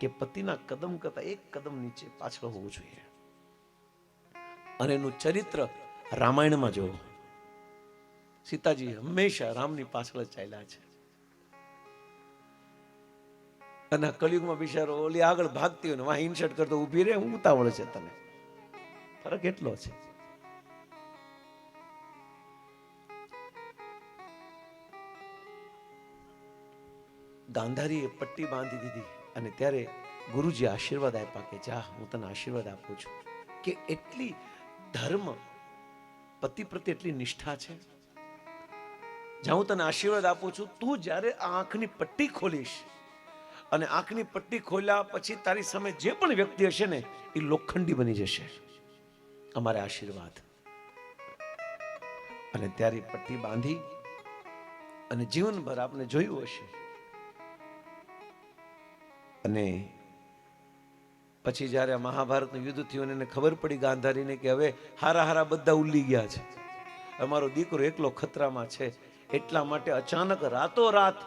કે પતિના કદમ કરતા એક કદમ નીચે પાછળ હોવું જોઈએ. અને એનું ચરિત્ર રામાયણમાં જોવો. સીતાજી હંમેશા રામની પાછળ જ ચાલ્યા છે, અને કળિયુગમાં બિચારો ઓલી આગળ ભાગતી હોય ને વાહ ઇન્સર્ટ કરતો ઊભી રહે, હું ઉતાવળ છે તને. ફરક એટલો છે. ગાંધારીએ પટ્ટી બાંધી દીધી અને ત્યારે ગુરુજી આશીર્વાદ આપ્યા કે જા હું તને આશીર્વાદ આપું છું કે એટલી ધર્મ પતિ પ્રત્યે એટલી નિષ્ઠા છે. જા હું તને આશીર્વાદ આપું છું, તું જ્યારે આ આંખની પટ્ટી ખોલીશ અને આંખની પટ્ટી ખોલ્યા પછી તારી સામે જે પણ વ્યક્તિ હશે ને એ લોખંડી બની જશે. અમારે આશીર્વાદ. અને ત્યારે પટ્ટી બાંધી અને જીવનભર આપને જોયું હશે. અને પછી જ્યારે મહાભારતનું યુદ્ધ થયું એને ખબર પડી ગાંધારીને કે હવે હારા હારા બધા ઉલ્લી ગયા છે, અમારો દીકરો એકલો ખતરામાં છે. એટલા માટે અચાનક રાતોરાત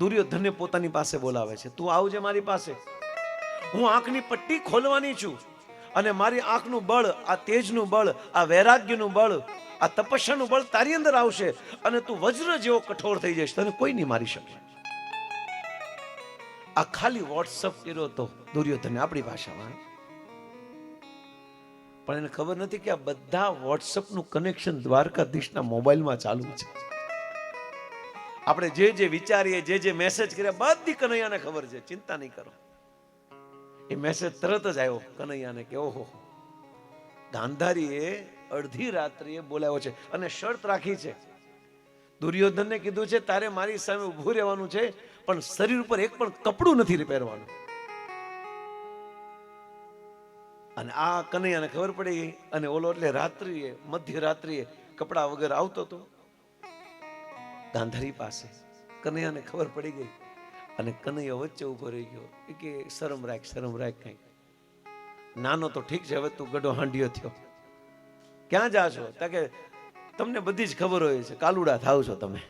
દુર્યોધનને પોતાની પાસે બોલાવે છે, તું આવજે મારી પાસે, હું આંખની પટ્ટી ખોલવાની છું અને મારી આંખનું બળ, આ તેજનું બળ, આ વૈરાગ્યનું બળ, આ તપસ્યાનું બળ તારી અંદર આવશે અને તું વજ્ર જેવો કઠોર થઈ જઈશ, તને કોઈ નહીં મારી શકે. આ ખાલી વોટ્સઅપ કર્યો તો દુર્યોધને આપણી ભાષામાં, પણ એને ખબર નથી કે આ બધા વોટ્સઅપનું કનેક્શન દ્વારકાધીશના મોબાઈલમાં ચાલુ છે. આપણે જે વિચારીએ, જે મેસેજ કર્યા બધી કનૈયાને ખબર છે, ચિંતા નહીં કરો. એ મેસેજ તરત જ આવ્યો કનૈયાને કે ઓહો, ગાંધારીએ અડધી રાત્રિએ બોલાવ્યો છે અને શરત રાખી છે. દુર્યોધનને કીધું છે તારે મારી સામે ઊભું રહેવાનું છે, પણ શરીર ઉપર એક પણ કપડું નથી પહેરવાનું. અને આ કનૈયાને ખબર પડી ગઈ અને ઓલો એટલે રાત્રિએ, મધ્યરાત્રિએ કપડા વગર આવતો હતો ગાંધારી પાસે. કનૈયાને ખબર પડી ગઈ અને કનૈયો વચ્ચે ઉભો રહી ગયો કે શરમ રાખ, શરમ રાખ. કઈ નાનો તો ઠીક છે, હવે તું ગડો હાંડિયો થયો, ક્યાં જાશો? કે તમને બધી જ ખબર હોય છે, કાલુડા થાવ છો તમે.